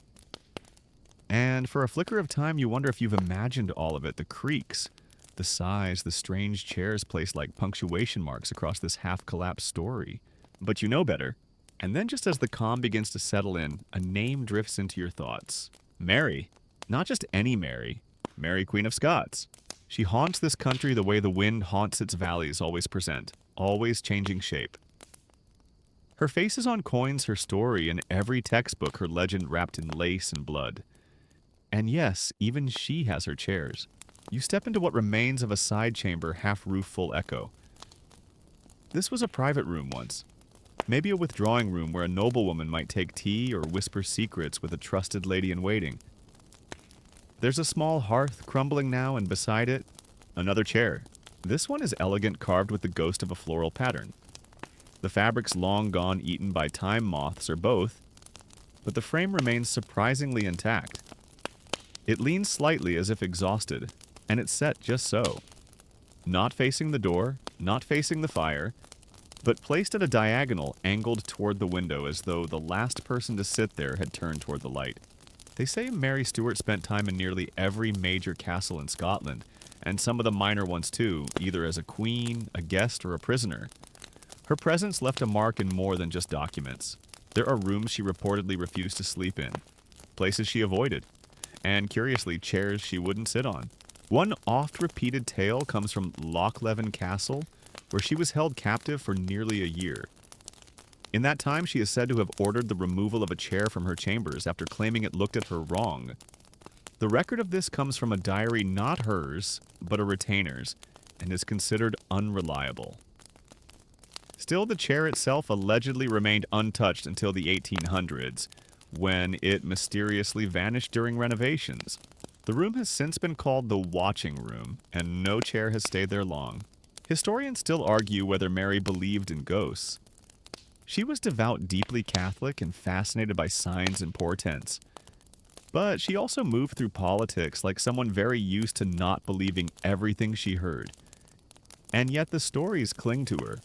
And for a flicker of time, you wonder if you've imagined all of it, the creaks, the sighs, the strange chairs placed like punctuation marks across this half-collapsed story. But you know better. And then just as the calm begins to settle in, a name drifts into your thoughts. Mary. Not just any Mary. Mary, Queen of Scots. She haunts this country the way the wind haunts its valleys always present, always changing shape. Her face is on coins, her story, in every textbook, her legend wrapped in lace and blood. And yes, even she has her chairs. You step into what remains of a side chamber, half-roof full echo. This was a private room once. Maybe a withdrawing room where a noblewoman might take tea or whisper secrets with a trusted lady-in-waiting. There's a small hearth crumbling now, and beside it, another chair. This one is elegant, carved with the ghost of a floral pattern. The fabric's long gone, eaten by time moths or both, but the frame remains surprisingly intact. It leans slightly as if exhausted, and it's set just so. Not facing the door, not facing the fire, but placed at a diagonal angled toward the window as though the last person to sit there had turned toward the light. They say Mary Stuart spent time in nearly every major castle in Scotland, and some of the minor ones too, either as a queen, a guest, or a prisoner. Her presence left a mark in more than just documents. There are rooms she reportedly refused to sleep in, places she avoided, and curiously, chairs she wouldn't sit on. One oft-repeated tale comes from Lochleven Castle, where she was held captive for nearly a year. In that time, she is said to have ordered the removal of a chair from her chambers after claiming it looked at her wrong. The record of this comes from a diary not hers, but a retainer's, and is considered unreliable. Still, the chair itself allegedly remained untouched until the 1800s, when it mysteriously vanished during renovations. The room has since been called the Watching Room, and no chair has stayed there long. Historians still argue whether Mary believed in ghosts. She was devout, deeply Catholic, and fascinated by signs and portents. But she also moved through politics like someone very used to not believing everything she heard. And yet the stories cling to her.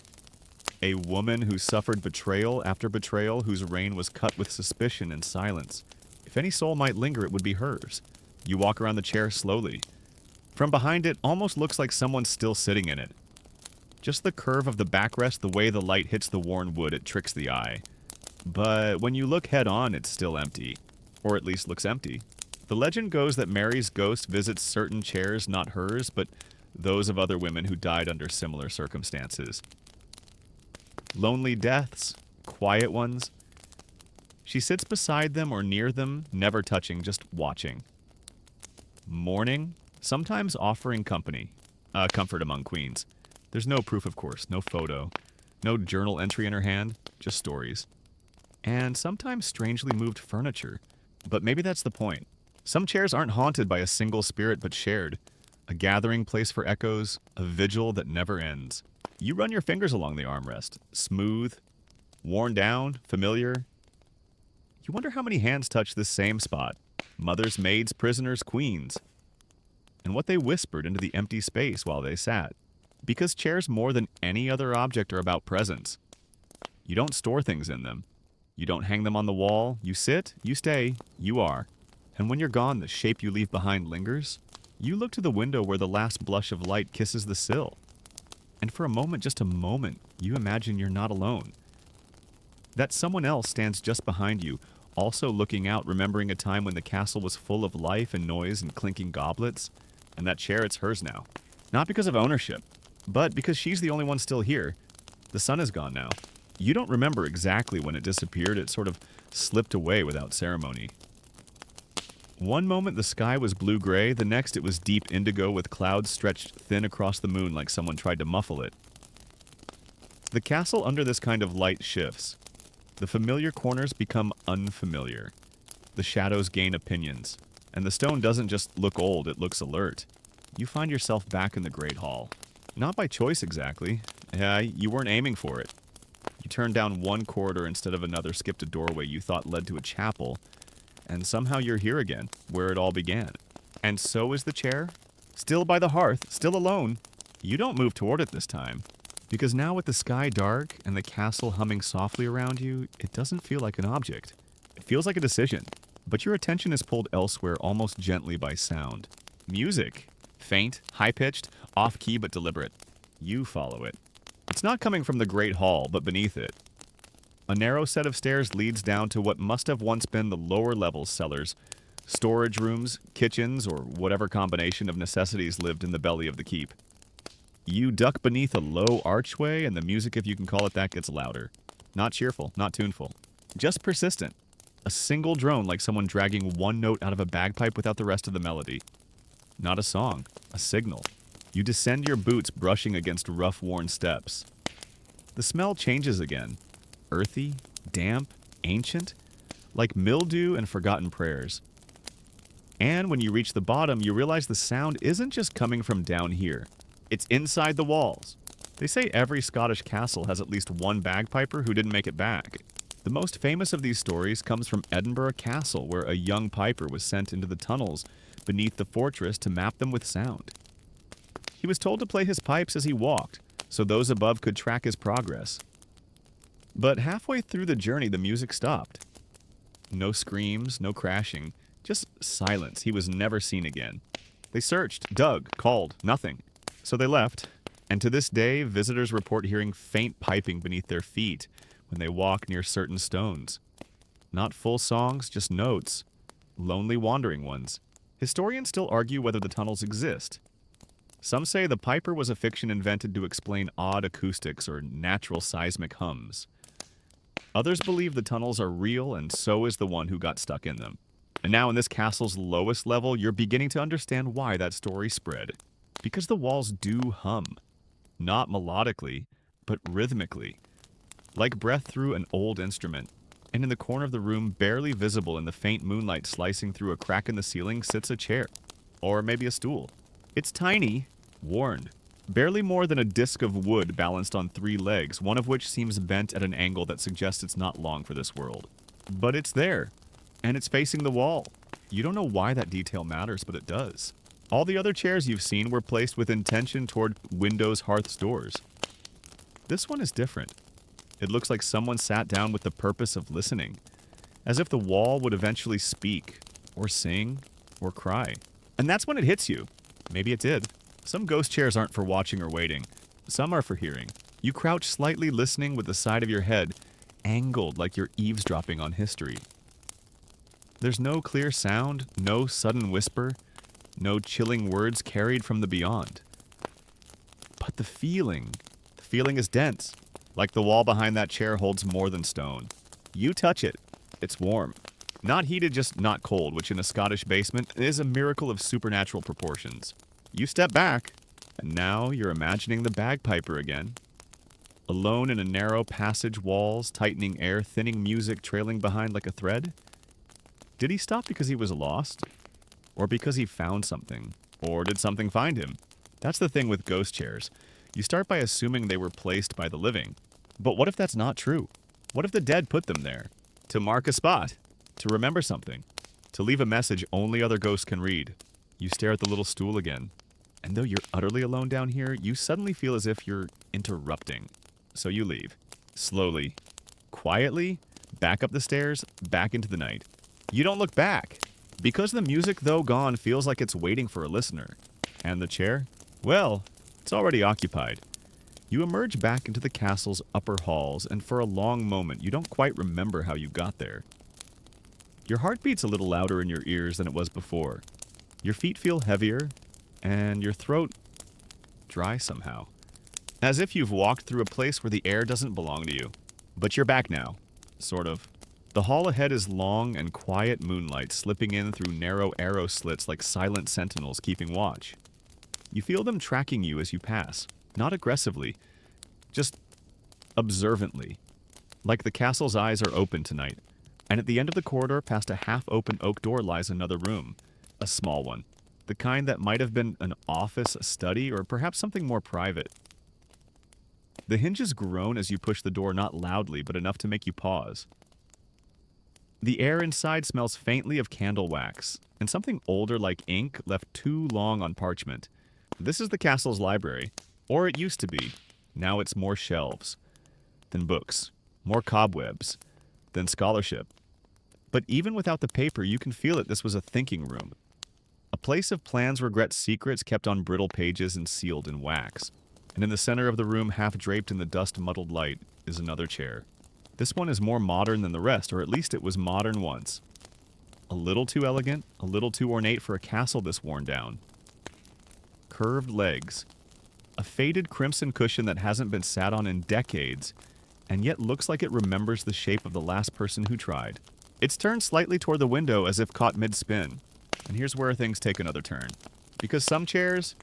A woman who suffered betrayal after betrayal, whose reign was cut with suspicion and silence. If any soul might linger, it would be hers. You walk around the chair slowly. From behind it, almost looks like someone's still sitting in it. Just the curve of the backrest, the way the light hits the worn wood, it tricks the eye. But when you look head on, it's still empty. Or at least looks empty. The legend goes that Mary's ghost visits certain chairs, not hers, but those of other women who died under similar circumstances. Lonely deaths, quiet ones. She sits beside them or near them, never touching, just watching. Mourning, sometimes offering company. Comfort among queens. There's no proof, of course, no photo, no journal entry in her hand, just stories. And sometimes strangely moved furniture. But maybe that's the point. Some chairs aren't haunted by a single spirit but shared. A gathering place for echoes, a vigil that never ends. You run your fingers along the armrest. Smooth, worn down, familiar. You wonder how many hands touch this same spot. Mothers, maids, prisoners, queens. And what they whispered into the empty space while they sat. Because chairs more than any other object are about presence. You don't store things in them. You don't hang them on the wall. You sit, you stay, you are. And when you're gone, the shape you leave behind lingers. You look to the window where the last blush of light kisses the sill. And for a moment, just a moment, you imagine you're not alone. That someone else stands just behind you, also looking out, remembering a time when the castle was full of life and noise and clinking goblets. And that chair, it's hers now. Not because of ownership, but because she's the only one still here. The sun is gone now. You don't remember exactly when it disappeared. It sort of slipped away without ceremony. One moment the sky was blue-gray, the next it was deep indigo with clouds stretched thin across the moon like someone tried to muffle it. The castle under this kind of light shifts. The familiar corners become unfamiliar. The shadows gain opinions. And the stone doesn't just look old, it looks alert. you find yourself back in the Great Hall. Not by choice exactly. Yeah, you weren't aiming for it. You turned down one corridor instead of another, skipped a doorway you thought led to a chapel, and somehow you're here again, where it all began. And so is the chair. Still by the hearth, still alone. You don't move toward it this time. Because now with the sky dark and the castle humming softly around you, it doesn't feel like an object. It feels like a decision. But your attention is pulled elsewhere almost gently by sound. Music. Faint, high-pitched, off-key but deliberate. You follow it. It's not coming from the Great Hall, but beneath it. A narrow set of stairs leads down to what must have once been the lower-level cellars, storage rooms, kitchens, or whatever combination of necessities lived in the belly of the keep. You duck beneath a low archway, and the music, if you can call it that, gets louder. Not cheerful, not tuneful. Just persistent. A single drone like someone dragging one note out of a bagpipe without the rest of the melody. Not a song, a signal. You descend your boots brushing against rough-worn steps. The smell changes again. Earthy, damp, ancient, like mildew and forgotten prayers. And when you reach the bottom, you realize the sound isn't just coming from down here. It's inside the walls. They say every Scottish castle has at least one bagpiper who didn't make it back. The most famous of these stories comes from Edinburgh Castle, where a young piper was sent into the tunnels beneath the fortress to map them with sound. He was told to play his pipes as he walked, so those above could track his progress. But halfway through the journey, the music stopped. No screams, no crashing, just silence. He was never seen again. They searched, dug, called, nothing. So they left, and to this day, visitors report hearing faint piping beneath their feet when they walk near certain stones. Not full songs, just notes. Lonely wandering ones. Historians still argue whether the tunnels exist. Some say the piper was a fiction invented to explain odd acoustics or natural seismic hums. Others believe the tunnels are real, and so is the one who got stuck in them. And now in this castle's lowest level, you're beginning to understand why that story spread. Because the walls do hum. Not melodically, but rhythmically. Like breath through an old instrument. And in the corner of the room, barely visible in the faint moonlight slicing through a crack in the ceiling, sits a chair. Or maybe a stool. It's tiny, worn. Barely more than a disc of wood balanced on 3 legs, one of which seems bent at an angle that suggests it's not long for this world. But it's there. And it's facing the wall. You don't know why that detail matters, but it does. All the other chairs you've seen were placed with intention toward windows, hearths, doors. This one is different. It looks like someone sat down with the purpose of listening, as if the wall would eventually speak, or sing, or cry. And that's when it hits you. Maybe it did. Some ghost chairs aren't for watching or waiting. Some are for hearing. You crouch slightly listening with the side of your head angled like you're eavesdropping on history. There's no clear sound, no sudden whisper, no chilling words carried from the beyond. But the feeling is dense, like the wall behind that chair holds more than stone. You touch it, it's warm. Not heated, just not cold, which in a Scottish basement is a miracle of supernatural proportions. You step back, and now you're imagining the bagpiper again. Alone in a narrow passage, walls, tightening air, thinning music trailing behind like a thread. Did he stop because he was lost? Or because he found something? Or did something find him? That's the thing with ghost chairs. You start by assuming they were placed by the living. But what if that's not true? What if the dead put them there? To mark a spot? To remember something? To leave a message only other ghosts can read? You stare at the little stool again. And though you're utterly alone down here, you suddenly feel as if you're interrupting. So you leave. Slowly. Quietly. Back up the stairs. Back into the night. You don't look back. Because the music, though gone, feels like it's waiting for a listener. And the chair? Well, it's already occupied. You emerge back into the castle's upper halls, and for a long moment, you don't quite remember how you got there. Your heart beats a little louder in your ears than it was before. Your feet feel heavier, and your throat dry somehow. As if you've walked through a place where the air doesn't belong to you. But you're back now. Sort of. The hall ahead is long and quiet moonlight slipping in through narrow arrow slits like silent sentinels keeping watch. You feel them tracking you as you pass, not aggressively, just observantly. Like the castle's eyes are open tonight, and at the end of the corridor past a half-open oak door lies another room, a small one. the kind that might have been an office, a study, or perhaps something more private. The hinges groan as you push the door, not loudly, but enough to make you pause. The air inside smells faintly of candle wax, and something older like ink left too long on parchment. This is the castle's library, or it used to be. Now it's more shelves, then books, more cobwebs, then scholarship. But even without the paper, you can feel it. This was a thinking room. A place of plans, regrets, secrets kept on brittle pages and sealed in wax. And in the center of the room, half draped in the dust-muddled light, is another chair. This one is more modern than the rest, or at least it was modern once. A little too elegant, a little too ornate for a castle this worn down. Curved legs. A faded crimson cushion that hasn't been sat on in decades, and yet looks like it remembers the shape of the last person who tried. It's turned slightly toward the window as if caught mid-spin. And here's where things take another turn. Because some chairs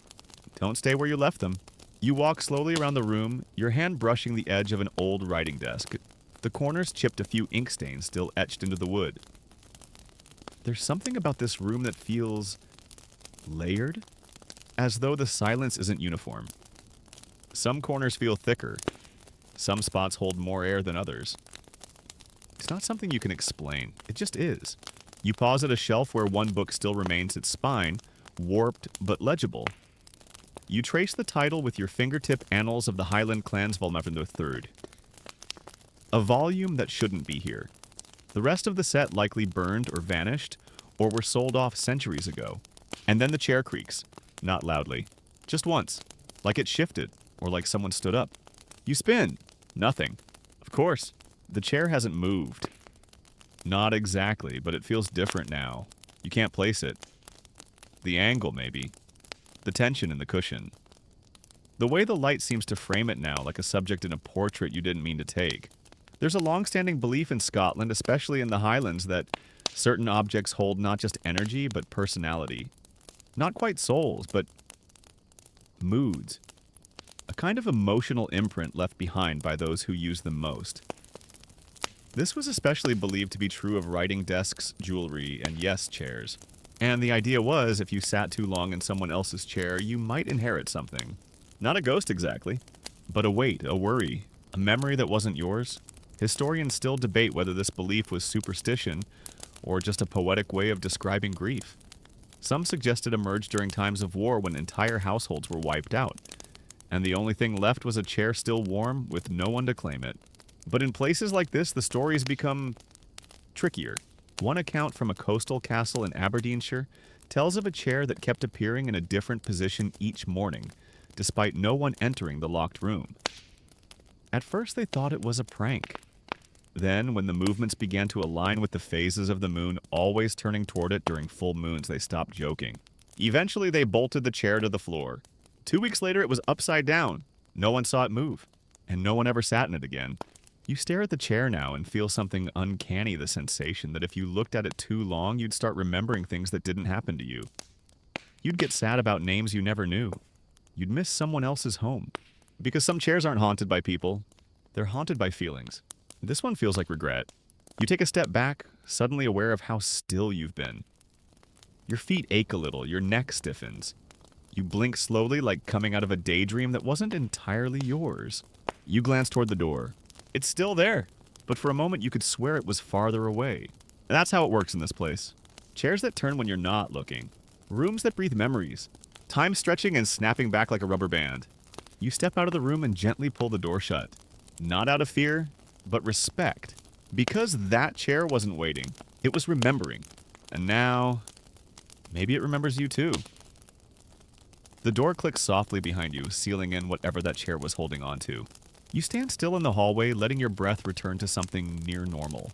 don't stay where you left them. You walk slowly around the room, your hand brushing the edge of an old writing desk. The corners chipped a few ink stains still etched into the wood. There's something about this room that feels layered, as though the silence isn't uniform. Some corners feel thicker. Some spots hold more air than others. It's not something you can explain. It just is. You pause at a shelf where one book still remains its spine, warped but legible. You trace the title with your fingertip, Annals of the Highland Clans Volmevern III. A volume that shouldn't be here. The rest of the set likely burned or vanished, or were sold off centuries ago. And then the chair creaks. Not loudly. Just once. Like it shifted, or like someone stood up. You spin. Nothing. Of course. The chair hasn't moved. Not exactly, but it feels different now. You can't place it. The angle, maybe. The tension in the cushion. The way the light seems to frame it now, like a subject in a portrait you didn't mean to take. There's a long-standing belief in Scotland, especially in the Highlands, that certain objects hold not just energy, but personality. Not quite souls, but moods. A kind of emotional imprint left behind by those who use them most. This was especially believed to be true of writing desks, jewelry, and yes, chairs. And the idea was, if you sat too long in someone else's chair, you might inherit something. Not a ghost exactly, but a weight, a worry, a memory that wasn't yours. Historians still debate whether this belief was superstition or just a poetic way of describing grief. Some suggest it emerged during times of war when entire households were wiped out, and the only thing left was a chair still warm with no one to claim it. But in places like this, the stories become trickier. One account from a coastal castle in Aberdeenshire tells of a chair that kept appearing in a different position each morning, despite no one entering the locked room. At first they thought it was a prank. Then, when the movements began to align with the phases of the moon, always turning toward it during full moons, they stopped joking. Eventually they bolted the chair to the floor. 2 weeks later it was upside down. No one saw it move, and no one ever sat in it again. You stare at the chair now and feel something uncanny, the sensation that if you looked at it too long, you'd start remembering things that didn't happen to you. You'd get sad about names you never knew. You'd miss someone else's home. Because some chairs aren't haunted by people. They're haunted by feelings. This one feels like regret. You take a step back, suddenly aware of how still you've been. Your feet ache a little, your neck stiffens. You blink slowly, like coming out of a daydream that wasn't entirely yours. You glance toward the door. It's still there, but for a moment you could swear it was farther away. And that's how it works in this place. Chairs that turn when you're not looking. Rooms that breathe memories. Time stretching and snapping back like a rubber band. You step out of the room and gently pull the door shut. Not out of fear, but respect. Because that chair wasn't waiting. It was remembering. And now, maybe it remembers you too. The door clicks softly behind you, sealing in whatever that chair was holding on to. You stand still in the hallway, letting your breath return to something near normal.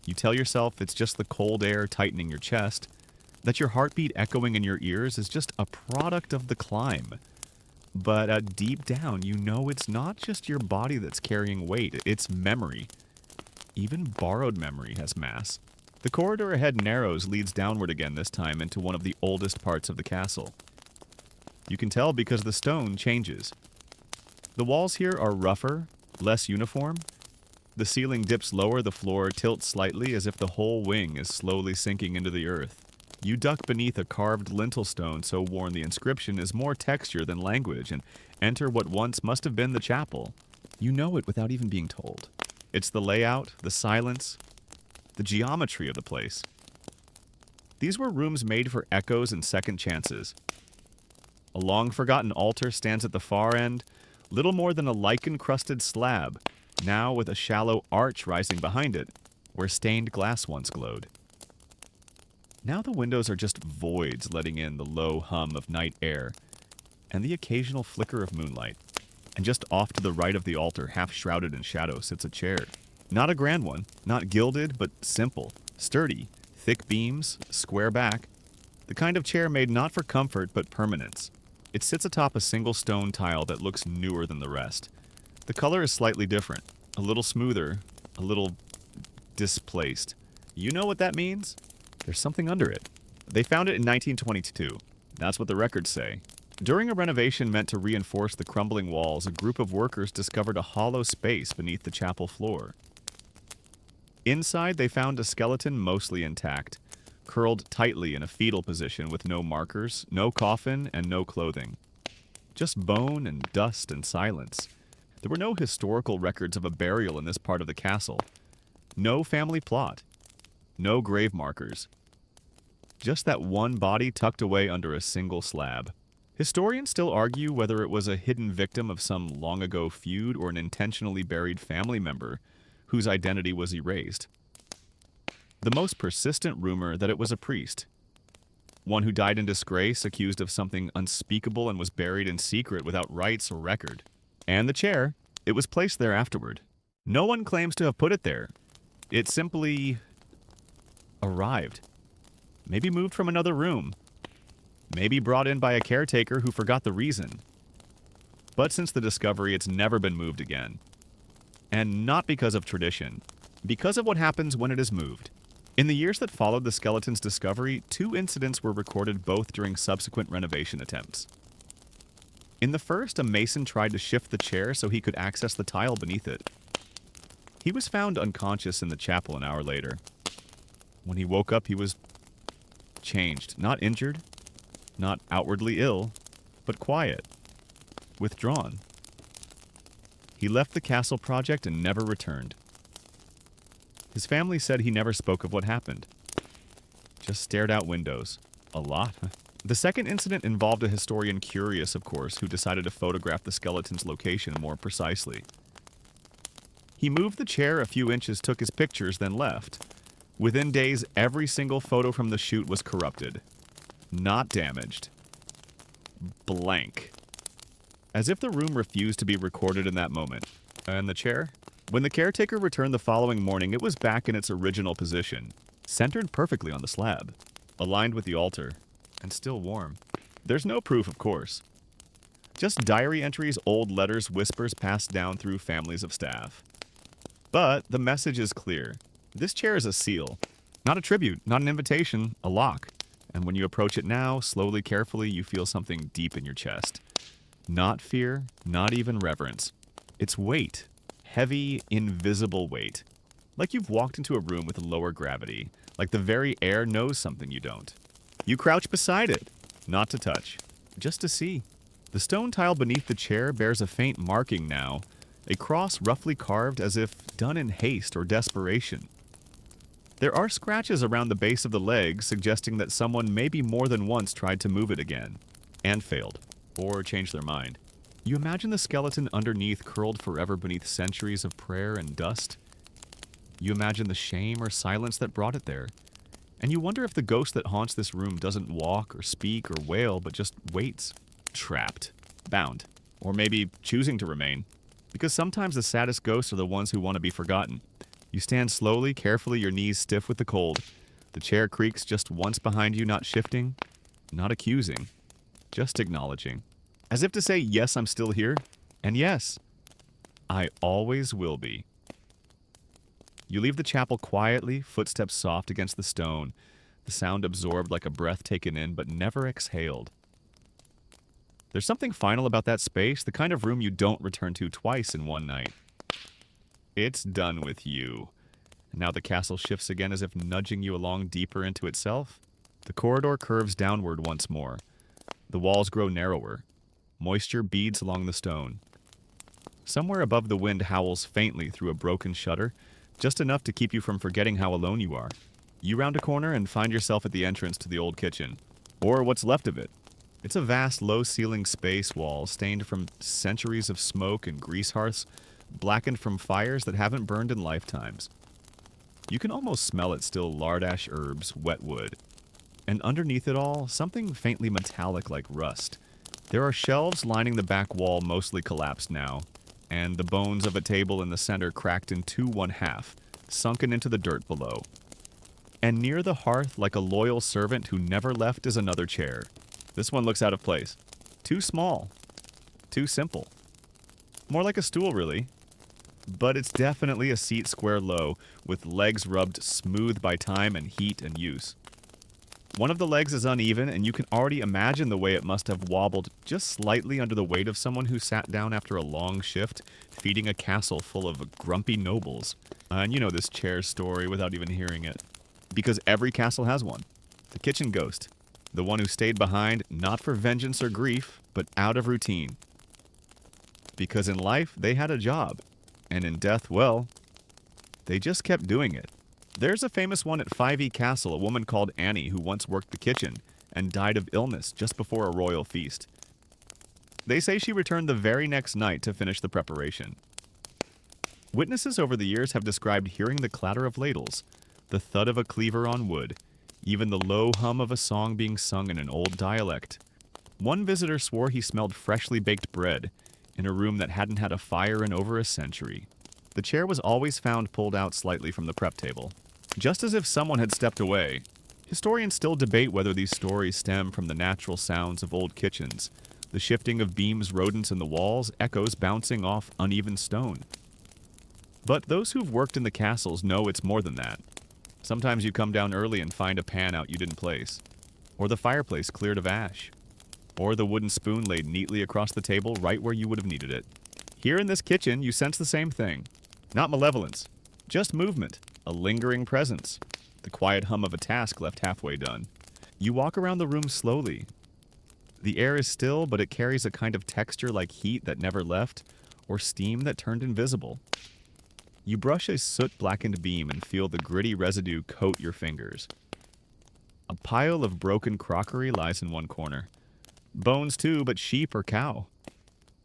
You tell yourself it's just the cold air tightening your chest, that your heartbeat echoing in your ears is just a product of the climb. But deep down, you know it's not just your body that's carrying weight, it's memory. Even borrowed memory has mass. The corridor ahead narrows, leads downward again, this time into one of the oldest parts of the castle. You can tell because the stone changes. The walls here are rougher, less uniform. The ceiling dips lower, the floor tilts slightly as if the whole wing is slowly sinking into the earth. You duck beneath a carved lintel stone so worn the inscription is more texture than language and enter what once must have been the chapel. You know it without even being told. It's the layout, the silence, the geometry of the place. These were rooms made for echoes and second chances. A long-forgotten altar stands at the far end, little more than a lichen-crusted slab, now with a shallow arch rising behind it, where stained glass once glowed. Now the windows are just voids letting in the low hum of night air and the occasional flicker of moonlight. And just off to the right of the altar, half shrouded in shadow, sits a chair. Not a grand one, not gilded, but simple, sturdy, thick beams, square back. The kind of chair made not for comfort, but permanence. It sits atop a single stone tile that looks newer than the rest. The color is slightly different, a little smoother, a little displaced. You know what that means? There's something under it. They found it in 1922. That's what the records say. During a renovation meant to reinforce the crumbling walls, a group of workers discovered a hollow space beneath the chapel floor. Inside, they found a skeleton mostly intact, curled tightly in a fetal position with no markers, no coffin, and no clothing. Just bone and dust and silence. There were no historical records of a burial in this part of the castle. No family plot. No grave markers. Just that one body tucked away under a single slab. Historians still argue whether it was a hidden victim of some long-ago feud or an intentionally buried family member whose identity was erased. The most persistent rumor that it was a priest. One who died in disgrace, accused of something unspeakable and was buried in secret without rites or record. And the chair, it was placed there afterward. No one claims to have put it there. It simply arrived. Maybe moved from another room. Maybe brought in by a caretaker who forgot the reason. But since the discovery, it's never been moved again. And not because of tradition. Because of what happens when it is moved. In the years that followed the skeleton's discovery, 2 incidents were recorded both during subsequent renovation attempts. In the first, a mason tried to shift the chair so he could access the tile beneath it. He was found unconscious in the chapel an hour later. When he woke up, he was changed. Not injured, not outwardly ill, but quiet, withdrawn. He left the castle project and never returned. His family said he never spoke of what happened. Just stared out windows. A lot. The second incident involved a historian curious, of course, who decided to photograph the skeleton's location more precisely. He moved the chair a few inches, took his pictures, then left. Within days, every single photo from the shoot was corrupted. Not damaged. Blank. As if the room refused to be recorded in that moment. And the chair? When the caretaker returned the following morning, it was back in its original position, centered perfectly on the slab, aligned with the altar, and still warm. There's no proof, of course. Just diary entries, old letters, whispers passed down through families of staff. But the message is clear. This chair is a seal. Not a tribute, not an invitation, a lock. And when you approach it now, slowly, carefully, you feel something deep in your chest. Not fear, not even reverence. It's weight. Heavy, invisible weight. Like you've walked into a room with lower gravity. Like the very air knows something you don't. You crouch beside it, not to touch, just to see. The stone tile beneath the chair bears a faint marking now, a cross roughly carved as if done in haste or desperation. There are scratches around the base of the leg, suggesting that someone maybe more than once tried to move it again, and failed, or changed their mind. You imagine the skeleton underneath curled forever beneath centuries of prayer and dust. You imagine the shame or silence that brought it there. And you wonder if the ghost that haunts this room doesn't walk or speak or wail, but just waits. Trapped. Bound. Or maybe choosing to remain. Because sometimes the saddest ghosts are the ones who want to be forgotten. You stand slowly, carefully, your knees stiff with the cold. The chair creaks just once behind you, not shifting, not accusing, just acknowledging. As if to say, yes, I'm still here, and yes, I always will be. You leave the chapel quietly, footsteps soft against the stone, the sound absorbed like a breath taken in but never exhaled. There's something final about that space, the kind of room you don't return to twice in one night. It's done with you. And now the castle shifts again as if nudging you along deeper into itself. The corridor curves downward once more. The walls grow narrower. Moisture beads along the stone. Somewhere above the wind howls faintly through a broken shutter, just enough to keep you from forgetting how alone you are. You round a corner and find yourself at the entrance to the old kitchen, or what's left of it. It's a vast, low-ceilinged space wall stained from centuries of smoke and grease hearths, blackened from fires that haven't burned in lifetimes. You can almost smell it still lardash herbs, wet wood. And underneath it all, something faintly metallic like rust. There are shelves lining the back wall, mostly collapsed now, and the bones of a table in the center cracked in two 1/2, sunken into the dirt below. And near the hearth, like a loyal servant who never left, is another chair. This one looks out of place. Too small. Too simple. More like a stool, really. But it's definitely a seat square low, with legs rubbed smooth by time and heat and use. One of the legs is uneven, and you can already imagine the way it must have wobbled just slightly under the weight of someone who sat down after a long shift, feeding a castle full of grumpy nobles. And you know this chair story without even hearing it. Because every castle has one. The kitchen ghost. The one who stayed behind, not for vengeance or grief, but out of routine. Because in life, they had a job. And in death, well, they just kept doing it. There's a famous one at 5e Castle, a woman called Annie who once worked the kitchen and died of illness just before a royal feast. They say she returned the very next night to finish the preparation. Witnesses over the years have described hearing the clatter of ladles, the thud of a cleaver on wood, even the low hum of a song being sung in an old dialect. One visitor swore he smelled freshly baked bread in a room that hadn't had a fire in over a century. The chair was always found pulled out slightly from the prep table, just as if someone had stepped away. Historians still debate whether these stories stem from the natural sounds of old kitchens, the shifting of beams, rodents in the walls, echoes bouncing off uneven stone. But those who've worked in the castles know it's more than that. Sometimes you come down early and find a pan out you didn't place, or the fireplace cleared of ash, or the wooden spoon laid neatly across the table right where you would have needed it. Here in this kitchen, you sense the same thing. Not malevolence, just movement, a lingering presence, the quiet hum of a task left halfway done. You walk around the room slowly. The air is still, but it carries a kind of texture like heat that never left, or steam that turned invisible. You brush a soot-blackened beam and feel the gritty residue coat your fingers. A pile of broken crockery lies in one corner. Bones too, but sheep or cow.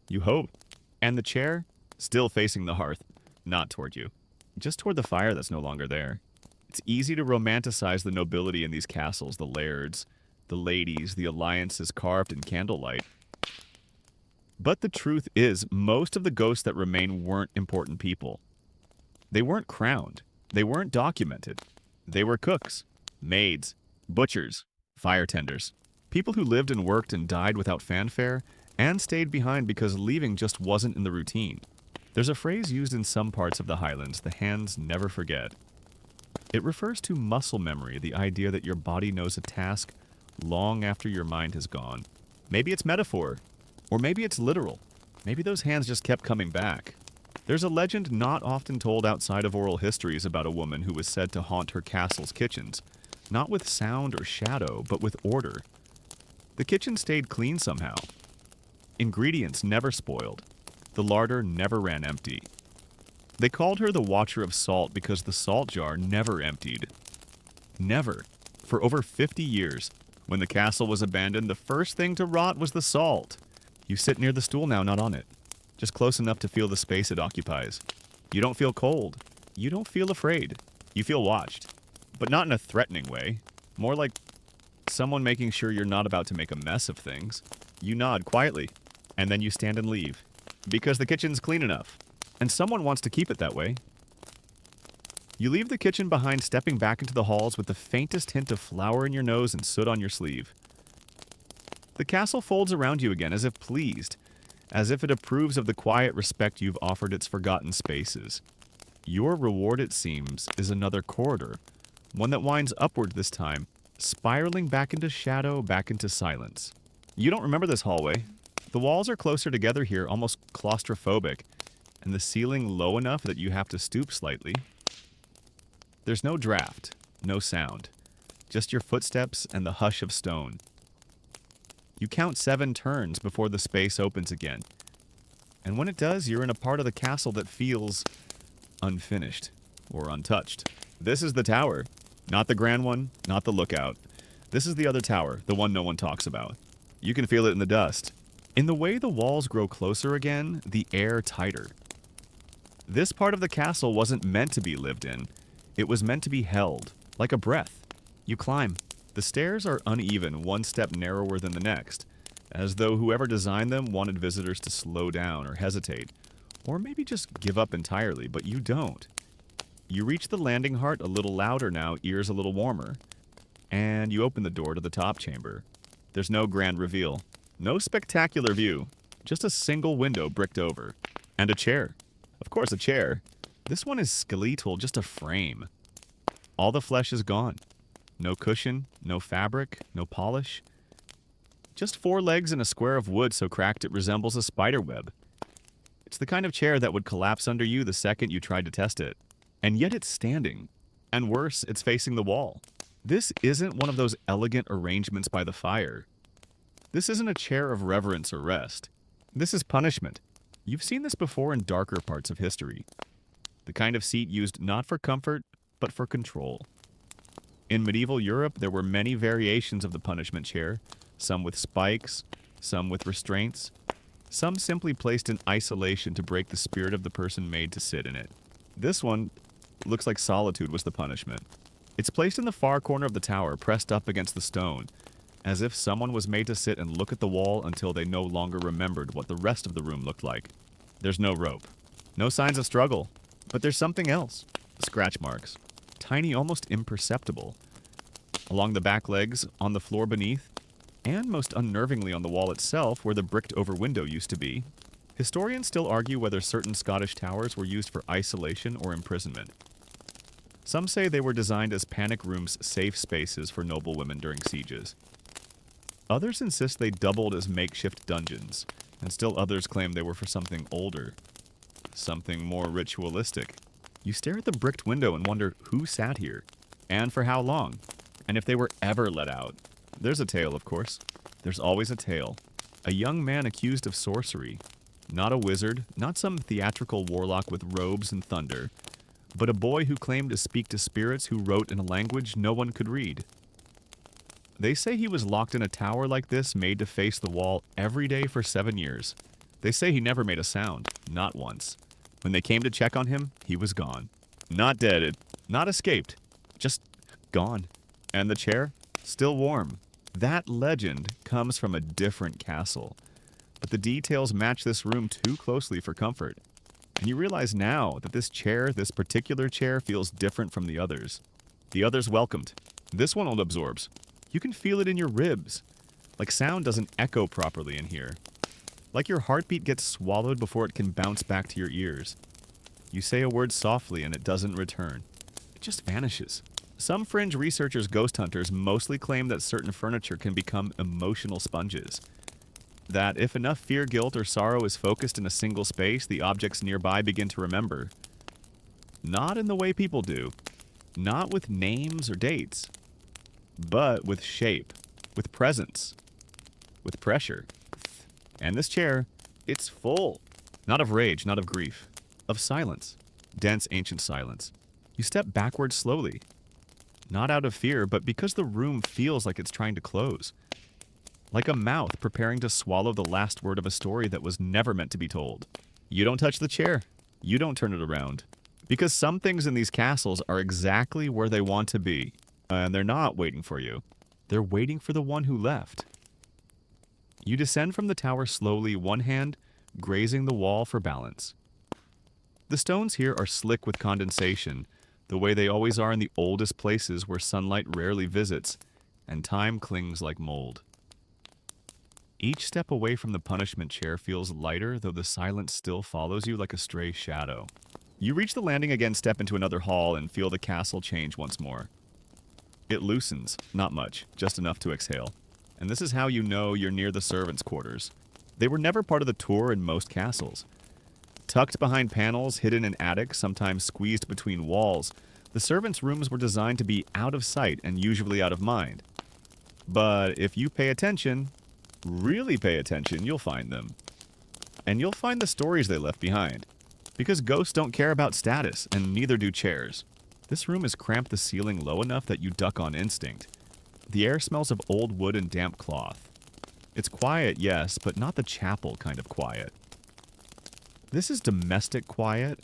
You hope. And the chair? Still facing the hearth. Not toward you. Just toward the fire that's no longer there. It's easy to romanticize the nobility in these castles, the lairds, the ladies, the alliances carved in candlelight. But the truth is, most of the ghosts that remain weren't important people. They weren't crowned. They weren't documented. They were cooks, maids, butchers, fire tenders. People who lived and worked and died without fanfare, and stayed behind because leaving just wasn't in the routine. There's a phrase used in some parts of the Highlands, the hands never forget. It refers to muscle memory, the idea that your body knows a task long after your mind has gone. Maybe it's metaphor, or maybe it's literal. Maybe those hands just kept coming back. There's a legend not often told outside of oral histories about a woman who was said to haunt her castle's kitchens, not with sound or shadow, but with order. The kitchen stayed clean somehow. Ingredients never spoiled. The larder never ran empty. They called her the Watcher of Salt because the salt jar never emptied. Never. For over 50 years, when the castle was abandoned, the first thing to rot was the salt. You sit near the stool now, not on it. Just close enough to feel the space it occupies. You don't feel cold. You don't feel afraid. You feel watched. But not in a threatening way. More like someone making sure you're not about to make a mess of things. You nod quietly, and then you stand and leave. Because the kitchen's clean enough, and someone wants to keep it that way. You leave the kitchen behind, stepping back into the halls with the faintest hint of flour in your nose and soot on your sleeve. The castle folds around you again, as if pleased, as if it approves of the quiet respect you've offered its forgotten spaces. Your reward, it seems, is another corridor, one that winds upward this time, spiraling back into shadow, back into silence. You don't remember this hallway. The walls are closer together here, almost claustrophobic, and the ceiling low enough that you have to stoop slightly. There's no draft, no sound, just your footsteps and the hush of stone. You count 7 turns before the space opens again. And when it does, you're in a part of the castle that feels unfinished or untouched. This is the tower. Not the grand one, not the lookout. This is the other tower, the one no one talks about. You can feel it in the dust. In the way the walls grow closer again, the air tighter. This part of the castle wasn't meant to be lived in. It was meant to be held, like a breath. You climb. The stairs are uneven, one step narrower than the next, as though whoever designed them wanted visitors to slow down or hesitate, or maybe just give up entirely, but you don't. You reach the landing heart a little louder now, ears a little warmer, and you open the door to the top chamber. There's no grand reveal, no spectacular view, just a single window bricked over, and a chair. Of course, a chair. This one is skeletal, just a frame. All the flesh is gone. No cushion, no fabric, no polish. Just 4 legs and a square of wood so cracked it resembles a spider web. It's the kind of chair that would collapse under you the second you tried to test it. And yet it's standing. And worse, it's facing the wall. This isn't one of those elegant arrangements by the fire. This isn't a chair of reverence or rest. This is punishment. You've seen this before in darker parts of history. The kind of seat used not for comfort, but for control. In medieval Europe, there were many variations of the punishment chair, some with spikes, some with restraints, some simply placed in isolation to break the spirit of the person made to sit in it. This one looks like solitude was the punishment. It's placed in the far corner of the tower, pressed up against the stone, as if someone was made to sit and look at the wall until they no longer remembered what the rest of the room looked like. There's no rope, no signs of struggle, but there's something else. Scratch marks, tiny, almost imperceptible, along the back legs, on the floor beneath, and most unnervingly on the wall itself where the bricked-over window used to be. Historians still argue whether certain Scottish towers were used for isolation or imprisonment. Some say they were designed as panic rooms, safe spaces for noble women during sieges. Others insist they doubled as makeshift dungeons, and still others claim they were for something older, something more ritualistic. You stare at the bricked window and wonder who sat here, and for how long, and if they were ever let out. There's a tale, of course. There's always a tale. A young man accused of sorcery. Not a wizard, not some theatrical warlock with robes and thunder, but a boy who claimed to speak to spirits who wrote in a language no one could read. They say he was locked in a tower like this, made to face the wall every day for 7 years. They say he never made a sound, not once. When they came to check on him, he was gone. Not dead, not escaped, just gone. And the chair? Still warm. That legend comes from a different castle. But the details match this room too closely for comfort. And you realize now that this chair, this particular chair, feels different from the others. The others welcomed. This one absorbs. You can feel it in your ribs. Like sound doesn't echo properly in here. Like your heartbeat gets swallowed before it can bounce back to your ears. You say a word softly and it doesn't return. It just vanishes. Some fringe researchers, ghost hunters, mostly claim that certain furniture can become emotional sponges. That if enough fear, guilt, or sorrow is focused in a single space, the objects nearby begin to remember. Not in the way people do. Not with names or dates. But with shape. With presence. With pressure. And this chair, it's full. Not of rage, not of grief. Of silence. Dense, ancient silence. You step backwards slowly. Not out of fear, but because the room feels like it's trying to close. Like a mouth preparing to swallow the last word of a story that was never meant to be told. You don't touch the chair. You don't turn it around. Because some things in these castles are exactly where they want to be. And they're not waiting for you. They're waiting for the one who left. You descend from the tower slowly, one hand grazing the wall for balance. The stones here are slick with condensation, the way they always are in the oldest places where sunlight rarely visits, and time clings like mold. Each step away from the punishment chair feels lighter, though the silence still follows you like a stray shadow. You reach the landing again, step into another hall, and feel the castle change once more. It loosens, not much, just enough to exhale. And this is how you know you're near the servants' quarters. They were never part of the tour in most castles. Tucked behind panels, hidden in attics, sometimes squeezed between walls, The servants' rooms were designed to be out of sight and usually out of mind. But if you pay attention, really pay attention, you'll find them. And you'll find the stories they left behind. Because ghosts don't care about status, and neither do chairs. This room has cramped the ceiling low enough that you duck on instinct. The air smells of old wood and damp cloth. It's quiet, yes, but not the chapel kind of quiet. This is domestic quiet.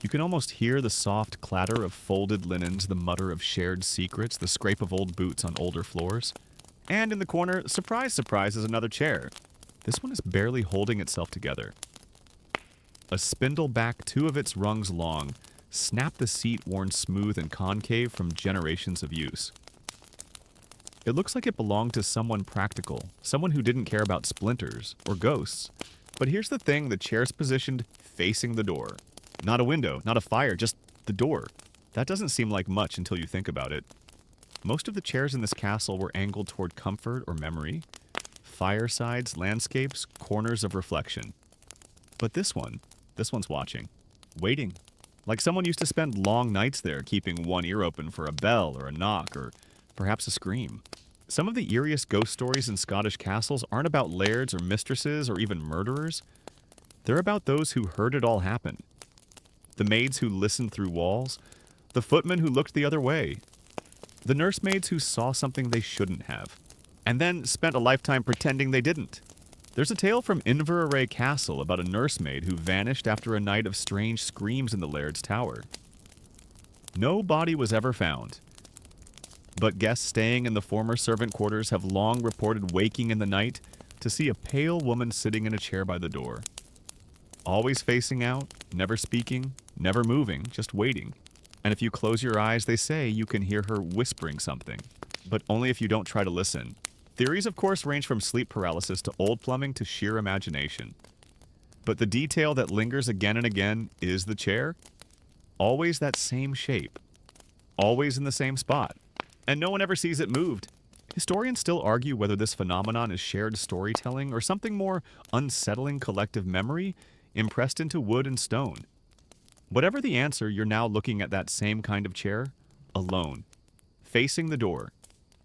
You can almost hear the soft clatter of folded linens, the mutter of shared secrets, the scrape of old boots on older floors. And in the corner, surprise, surprise, is another chair. This one is barely holding itself together. A spindle back 2 of its rungs long, snapped the seat worn smooth and concave from generations of use. It looks like it belonged to someone practical, someone who didn't care about splinters or ghosts. But here's the thing, the chair's positioned facing the door. Not a window, not a fire, just the door. That doesn't seem like much until you think about it. Most of the chairs in this castle were angled toward comfort or memory. Firesides, landscapes, corners of reflection. But this one's watching. Waiting. Like someone used to spend long nights there, keeping one ear open for a bell or a knock or perhaps a scream. Some of the eeriest ghost stories in Scottish castles aren't about lairds or mistresses or even murderers. They're about those who heard it all happen. The maids who listened through walls. The footmen who looked the other way. The nursemaids who saw something they shouldn't have. And then spent a lifetime pretending they didn't. There's a tale from Inverary Castle about a nursemaid who vanished after a night of strange screams in the laird's tower. No body was ever found. But guests staying in the former servant quarters have long reported waking in the night to see a pale woman sitting in a chair by the door. Always facing out, never speaking, never moving, just waiting. And if you close your eyes, they say you can hear her whispering something. But only if you don't try to listen. Theories, of course, range from sleep paralysis to old plumbing to sheer imagination. But the detail that lingers again and again is the chair. Always that same shape. Always in the same spot. And no one ever sees it moved. Historians still argue whether this phenomenon is shared storytelling or something more unsettling collective memory impressed into wood and stone. Whatever the answer, you're now looking at that same kind of chair, alone, facing the door,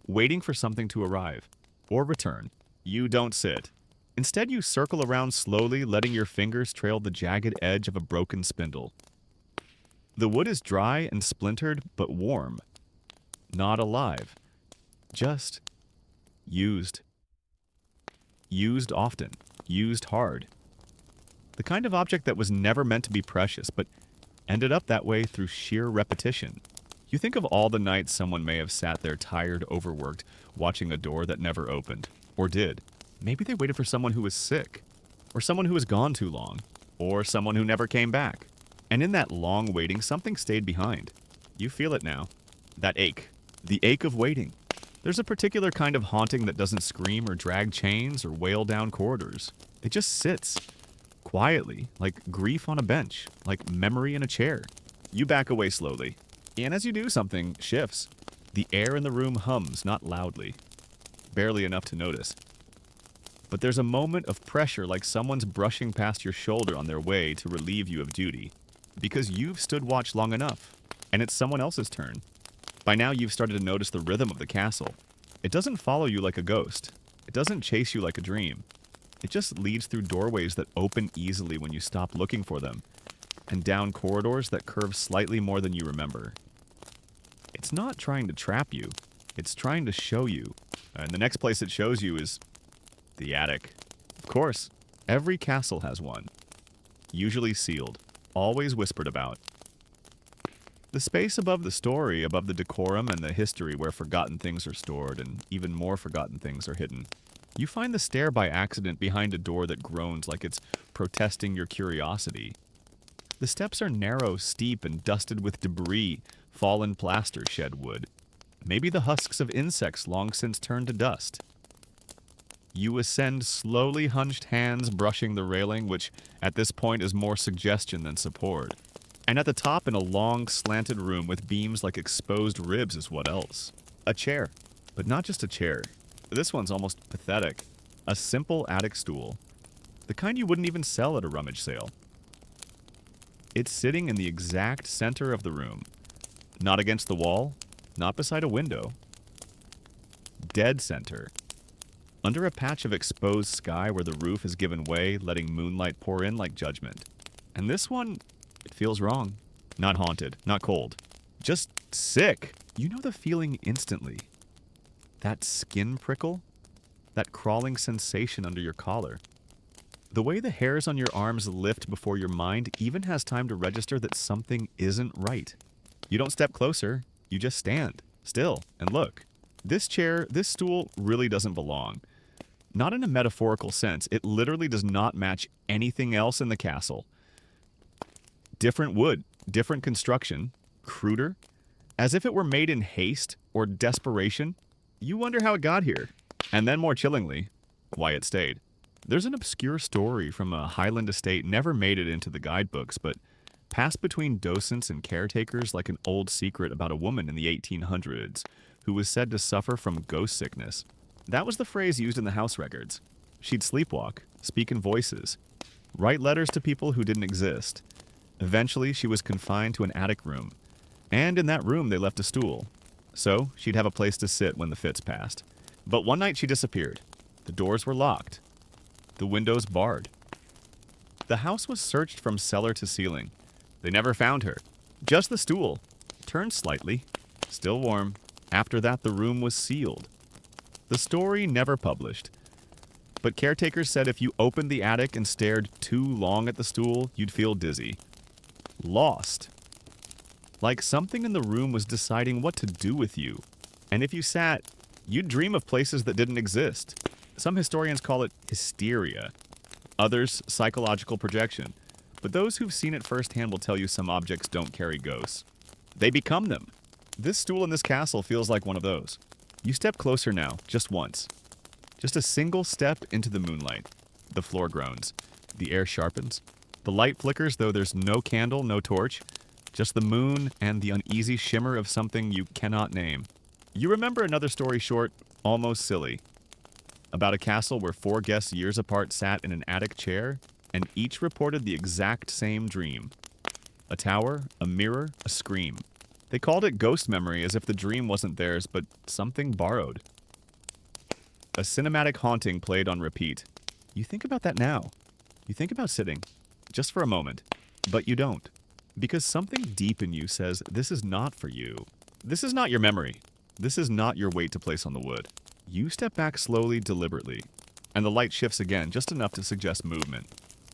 waiting for something to arrive or return. You don't sit. Instead, you circle around slowly, letting your fingers trail the jagged edge of a broken spindle. The wood is dry and splintered, but warm. Not alive. Just used. Used often. Used hard. The kind of object that was never meant to be precious, but ended up that way through sheer repetition. You think of all the nights someone may have sat there tired, overworked, watching a door that never opened. Or did. Maybe they waited for someone who was sick. Or someone who was gone too long. Or someone who never came back. And in that long waiting, something stayed behind. You feel it now. That ache. The ache of waiting. There's a particular kind of haunting that doesn't scream or drag chains or wail down corridors. It just sits. Quietly, like grief on a bench, like memory in a chair. You back away slowly. And as you do, something shifts. The air in the room hums, not loudly. Barely enough to notice. But there's a moment of pressure, like someone's brushing past your shoulder on their way to relieve you of duty. Because you've stood watch long enough, and it's someone else's turn. By now you've started to notice the rhythm of the castle. It doesn't follow you like a ghost. It doesn't chase you like a dream. It just leads through doorways that open easily when you stop looking for them, and down corridors that curve slightly more than you remember. It's not trying to trap you. It's trying to show you. And the next place it shows you is the attic. Of course, every castle has one. Usually sealed. Always whispered about. The space above the story, above the decorum and the history where forgotten things are stored and even more forgotten things are hidden. You find the stair by accident behind a door that groans like it's protesting your curiosity. The steps are narrow, steep, and dusted with debris, fallen plaster, shed wood. Maybe the husks of insects long since turned to dust. You ascend slowly, hunched hands brushing the railing, which at this point is more suggestion than support. And at the top, in a long, slanted room with beams like exposed ribs is what else? A chair. But not just a chair. This one's almost pathetic. A simple attic stool. The kind you wouldn't even sell at a rummage sale. It's sitting in the exact center of the room. Not against the wall, not beside a window. Dead center. Under a patch of exposed sky where the roof has given way, letting moonlight pour in like judgment. And this one, it feels wrong. Not haunted, not cold. Just sick. You know the feeling instantly. That skin prickle? That crawling sensation under your collar. The way the hairs on your arms lift before your mind even has time to register that something isn't right. You don't step closer, you just stand, still, and look. This chair, this stool really doesn't belong. Not in a metaphorical sense, it literally does not match anything else in the castle. Different wood, different construction, cruder, as if it were made in haste or desperation. You wonder how it got here. And then more chillingly, why it stayed. There's an obscure story from a Highland estate never made it into the guidebooks, but passed between docents and caretakers like an old secret about a woman in the 1800s who was said to suffer from ghost sickness. That was the phrase used in the house records. She'd sleepwalk, speak in voices, write letters to people who didn't exist. Eventually, she was confined to an attic room, and in that room they left a stool. So, she'd have a place to sit when the fits passed. But one night she disappeared. The doors were locked. The windows barred. The house was searched from cellar to ceiling. They never found her. Just the stool, turned slightly, still warm. After that, the room was sealed. The story never published. But caretakers said if you opened the attic and stared too long at the stool, you'd feel dizzy. Lost. Like something in the room was deciding what to do with you. And if you sat, you'd dream of places that didn't exist. Some historians call it hysteria. Others, psychological projection. But those who've seen it firsthand will tell you some objects don't carry ghosts. They become them. This stool in this castle feels like one of those. You step closer now, just once. Just a single step into the moonlight. The floor groans. The air sharpens. The light flickers, though there's no candle, no torch. Just the moon and the uneasy shimmer of something you cannot name. You remember another story short, almost silly. About a castle where 4 guests years apart sat in an attic chair, and each reported the exact same dream. A tower, a mirror, a scream. They called it ghost memory as if the dream wasn't theirs, but something borrowed. A cinematic haunting played on repeat. You think about that now. You think about sitting, just for a moment, but you don't. Because something deep in you says, this is not for you. This is not your memory. This is not your weight to place on the wood. You step back slowly, deliberately, and the light shifts again, just enough to suggest movement.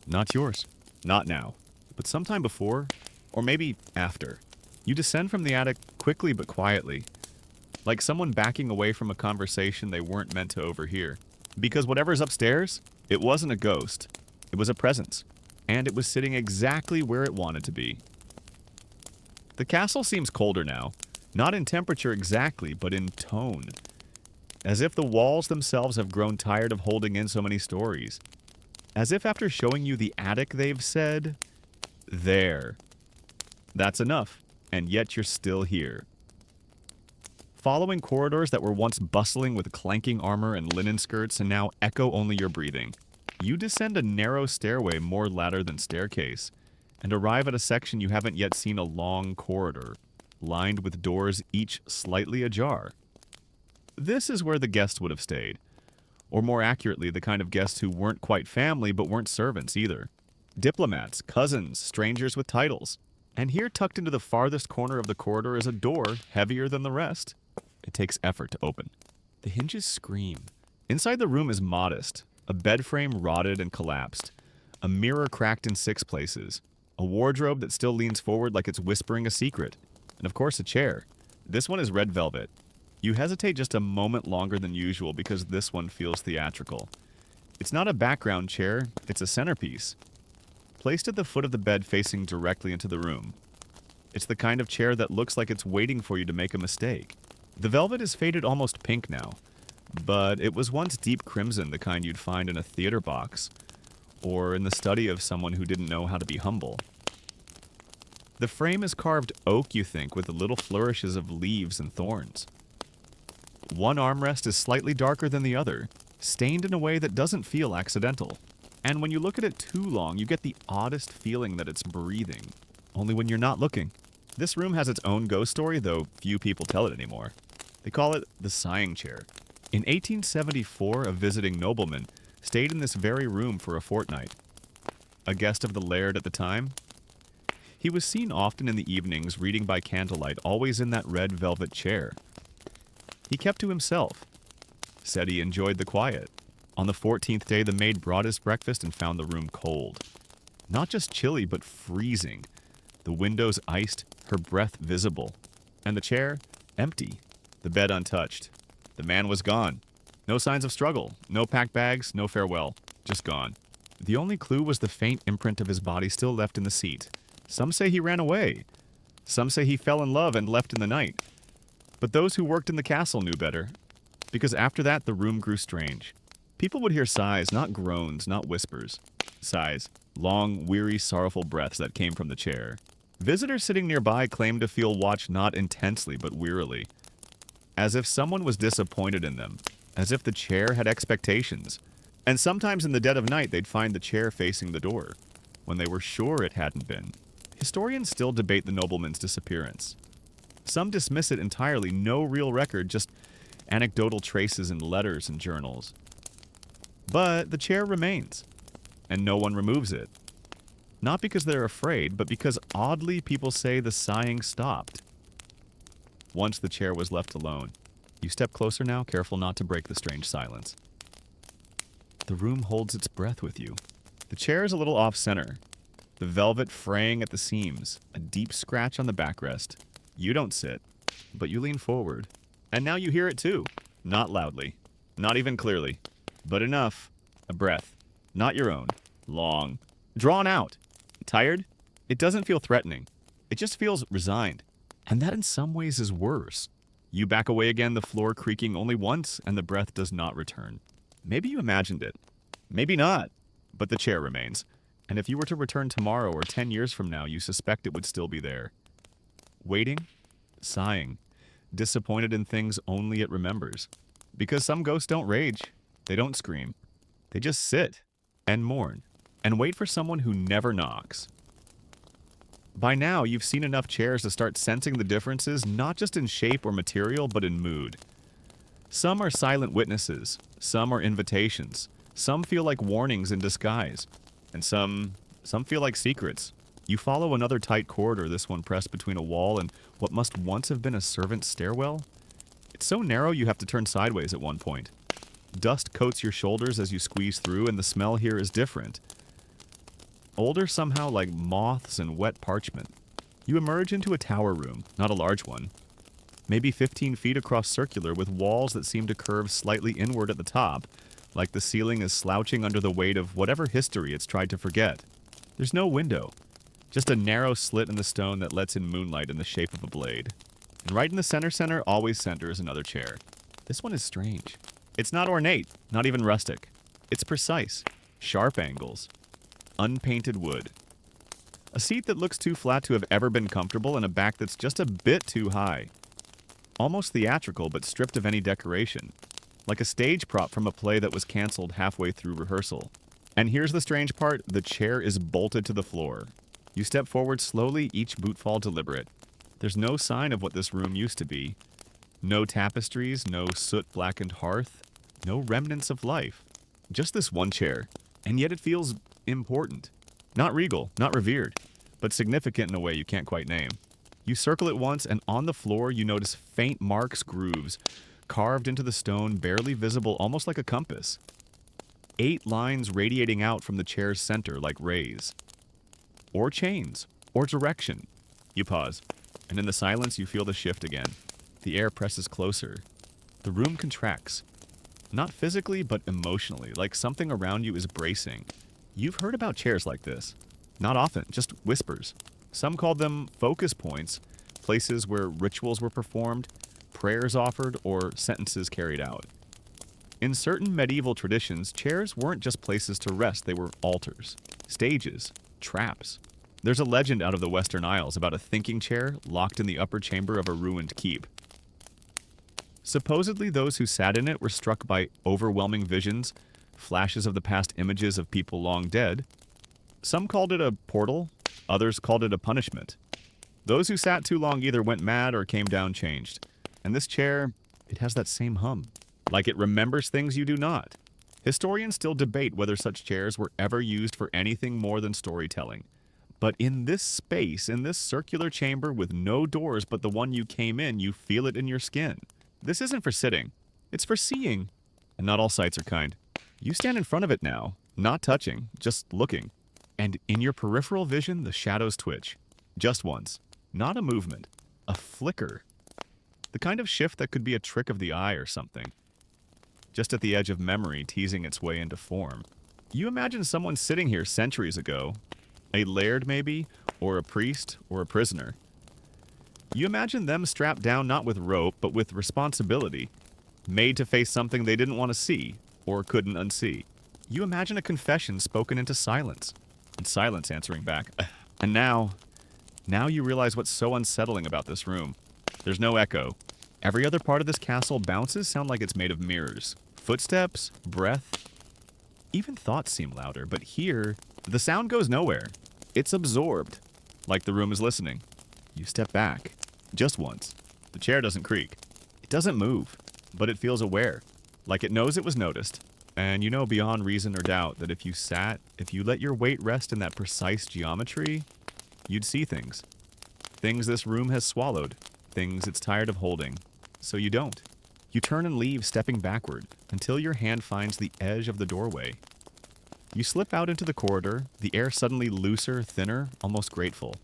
Not yours. Not now. But sometime before, or maybe after. You descend from the attic quickly but quietly, like someone backing away from a conversation they weren't meant to overhear. Because whatever's upstairs, it wasn't a ghost. It was a presence, and it was sitting exactly where it wanted to be. The castle seems colder now, not in temperature exactly, but in tone. As if the walls themselves have grown tired of holding in so many stories. As if after showing you the attic they've said, there. That's enough, and yet you're still here. Following corridors that were once bustling with clanking armor and linen skirts and now echo only your breathing. You descend a narrow stairway, more ladder than staircase, and arrive at a section you haven't yet seen, a long corridor, lined with doors each slightly ajar. This is where the guests would have stayed. Or more accurately, the kind of guests who weren't quite family but weren't servants either. Diplomats, cousins, strangers with titles. And here, tucked into the farthest corner of the corridor, is a door heavier than the rest. It takes effort to open. The hinges scream. Inside the room is modest. A bed frame rotted and collapsed. A mirror cracked in 6 places. A wardrobe that still leans forward like it's whispering a secret. And of course, a chair. This one is red velvet. You hesitate just a moment longer than usual because this one feels theatrical. It's not a background chair, it's a centerpiece. Placed at the foot of the bed facing directly into the room. It's the kind of chair that looks like it's waiting for you to make a mistake. The velvet is faded almost pink now, but it was once deep crimson, the kind you'd find in a theater box, or in the study of someone who didn't know how to be humble. The frame is carved oak, you think, with the little flourishes of leaves and thorns. One armrest is slightly darker than the other, stained in a way that doesn't feel accidental. And when you look at it too long, you get the oddest feeling that it's breathing, only when you're not looking. This room has its own ghost story, though few people tell it anymore. They call it the sighing chair. In 1874, a visiting nobleman stayed in this very room for a fortnight. A guest of the laird at the time, he was seen often in the evenings reading by candlelight, always in that red velvet chair. He kept to himself, said he enjoyed the quiet. On the 14th day, the maid brought his breakfast and found the room cold. Not just chilly, but freezing. The windows iced, her breath visible, and the chair empty, the bed untouched. The man was gone. No signs of struggle, no packed bags, no farewell, just gone. The only clue was the faint imprint of his body still left in the seat. Some say he ran away. Some say he fell in love and left in the night. But those who worked in the castle knew better, because after that the room grew strange. People would hear sighs, not groans, not whispers. Sighs, long, weary, sorrowful breaths that came from the chair. Visitors sitting nearby claimed to feel watched not intensely but wearily, as if someone was disappointed in them, as if the chair had expectations. And sometimes in the dead of night they'd find the chair facing the door, when they were sure it hadn't been. Historians still debate the nobleman's disappearance. Some dismiss it entirely, no real record, just anecdotal traces in letters and journals. But the chair remains, and no one removes it. Not because they're afraid, but because oddly people say the sighing stopped. Once the chair was left alone. You step closer now, careful not to break the strange silence. The room holds its breath with you. The chair is a little off-center. The velvet fraying at the seams, a deep scratch on the backrest. You don't sit, but you lean forward. And now you hear it too. Not loudly, not even clearly, but enough. A breath, not your own, long, drawn out. Tired? It doesn't feel threatening. It just feels resigned. And that in some ways is worse. You back away again, the floor creaking only once, and the breath does not return. Maybe you imagined it. Maybe not. But the chair remains. And if you were to return tomorrow or 10 years from now, you suspect it would still be there. Waiting, sighing, disappointed in things only it remembers. Because some ghosts don't rage. They don't scream. They just sit and mourn and wait for someone who never knocks. By now, you've seen enough chairs to start sensing the differences, not just in shape or material, but in mood. Some are silent witnesses. Some are invitations. Some feel like warnings in disguise. And some feel like secrets. You follow another tight corridor, this one pressed between a wall and what must once have been a servant's stairwell. It's so narrow you have to turn sideways at one point. Dust coats your shoulders as you squeeze through, and the smell here is different. Older somehow, like moths and wet parchment. You emerge into a tower room, not a large one. Maybe 15 feet across circular, with walls that seem to curve slightly inward at the top, like the ceiling is slouching under the weight of whatever history it's tried to forget. There's no window, just a narrow slit in the stone that lets in moonlight in the shape of a blade. And right in the center, always centers another chair. This one is strange. It's not ornate, not even rustic. It's precise, sharp angles, unpainted wood. A seat that looks too flat to have ever been comfortable, and a back that's just a bit too high. Almost theatrical, but stripped of any decoration. Like a stage prop from a play that was canceled halfway through rehearsal. And here's the strange part, the chair is bolted to the floor. You step forward slowly, each bootfall deliberate. There's no sign of what this room used to be. No tapestries, no soot-blackened hearth, no remnants of life. Just this one chair. And yet it feels important. Not regal, not revered, but significant in a way you can't quite name. You circle it once, and on the floor you notice faint marks, grooves, carved into the stone, barely visible, almost like a compass. 8 lines radiating out from the chair's center like rays. Or chains, or direction. You pause, and in the silence you feel the shift again. The air presses closer. The room contracts. Not physically, but emotionally, like something around you is bracing. You've heard about chairs like this. Not often, just whispers. Some called them focus points, places where rituals were performed, prayers offered, or sentences carried out. In certain medieval traditions, chairs weren't just places to rest, they were altars, stages, traps. There's a legend out of the Western Isles about a thinking chair locked in the upper chamber of a ruined keep. Supposedly, those who sat in it were struck by overwhelming visions, flashes of the past images of people long dead. Some called it a portal, others called it a punishment. Those who sat too long either went mad or came down changed. And this chair, it has that same hum. Like it remembers things you do not. Historians still debate whether such chairs were ever used for anything more than storytelling. But in this space, in this circular chamber with no doors but the one you came in, you feel it in your skin. This isn't for sitting. It's for seeing. And not all sights are kind. You stand in front of it now, not touching, just looking. And in your peripheral vision, the shadows twitch. Just once. Not a movement. A flicker. The kind of shift that could be a trick of the eye or something. Just at the edge of memory, teasing its way into form. You imagine someone sitting here centuries ago. A laird, maybe, or a priest, or a prisoner. You imagine them strapped down not with rope, but with responsibility. Made to face something they didn't want to see, or couldn't unsee. You imagine a confession spoken into silence. And silence answering back. And now you realize what's so unsettling about this room. There's no echo. Every other part of this castle bounces sound like it's made of mirrors. Footsteps, breath, even thoughts seem louder, but here, the sound goes nowhere. It's absorbed, like the room is listening. You step back, just once. The chair doesn't creak. It doesn't move, but it feels aware, like it knows it was noticed. And you know beyond reason or doubt that if you let your weight rest in that precise geometry, you'd see things. Things this room has swallowed, things it's tired of holding. So you don't. You turn and leave, stepping backward, until your hand finds the edge of the doorway. You slip out into the corridor, the air suddenly looser, thinner, almost grateful.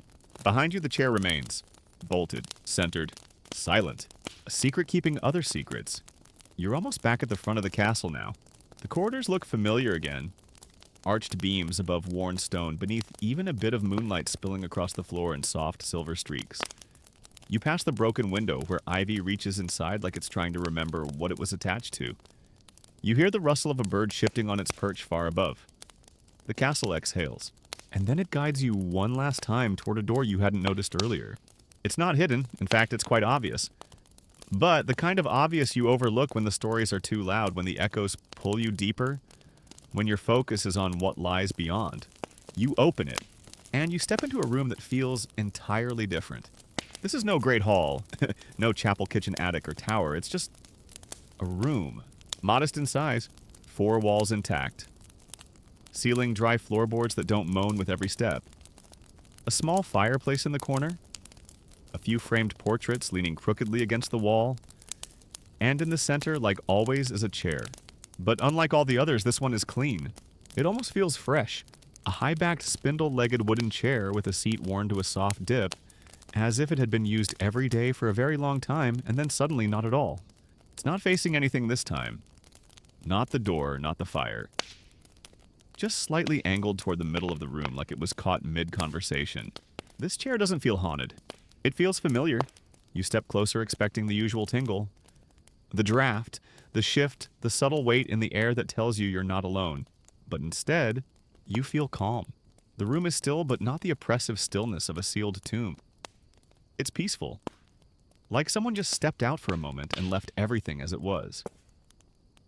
Behind you the chair remains, bolted, centered, silent. A secret keeping other secrets. You're almost back at the front of the castle now. The corridors look familiar again. Arched beams above worn stone, beneath even a bit of moonlight spilling across the floor in soft silver streaks. You pass the broken window where ivy reaches inside like it's trying to remember what it was attached to. You hear the rustle of a bird shifting on its perch far above. The castle exhales, and then it guides you one last time toward a door you hadn't noticed earlier. It's not hidden, in fact it's quite obvious. But the kind of obvious you overlook when the stories are too loud, when the echoes pull you deeper, when your focus is on what lies beyond. You open it, and you step into a room that feels entirely different. This is no great hall, no chapel, kitchen, attic, or tower. It's just a room. Modest in size, 4 walls intact. Ceiling dry floorboards that don't moan with every step. A small fireplace in the corner. A few framed portraits leaning crookedly against the wall. And in the center, like always, is a chair. But unlike all the others, this one is clean. It almost feels fresh. A high-backed, spindle-legged wooden chair with a seat worn to a soft dip, as if it had been used every day for a very long time, and then suddenly not at all. It's not facing anything this time. Not the door, not the fire. Just slightly angled toward the middle of the room like it was caught mid-conversation. This chair doesn't feel haunted. It feels familiar. You step closer expecting the usual tingle. The draft, the shift, the subtle weight in the air that tells you you're not alone. But instead, you feel calm. The room is still, but not the oppressive stillness of a sealed tomb. It's peaceful. Like someone just stepped out for a moment and left everything as it was.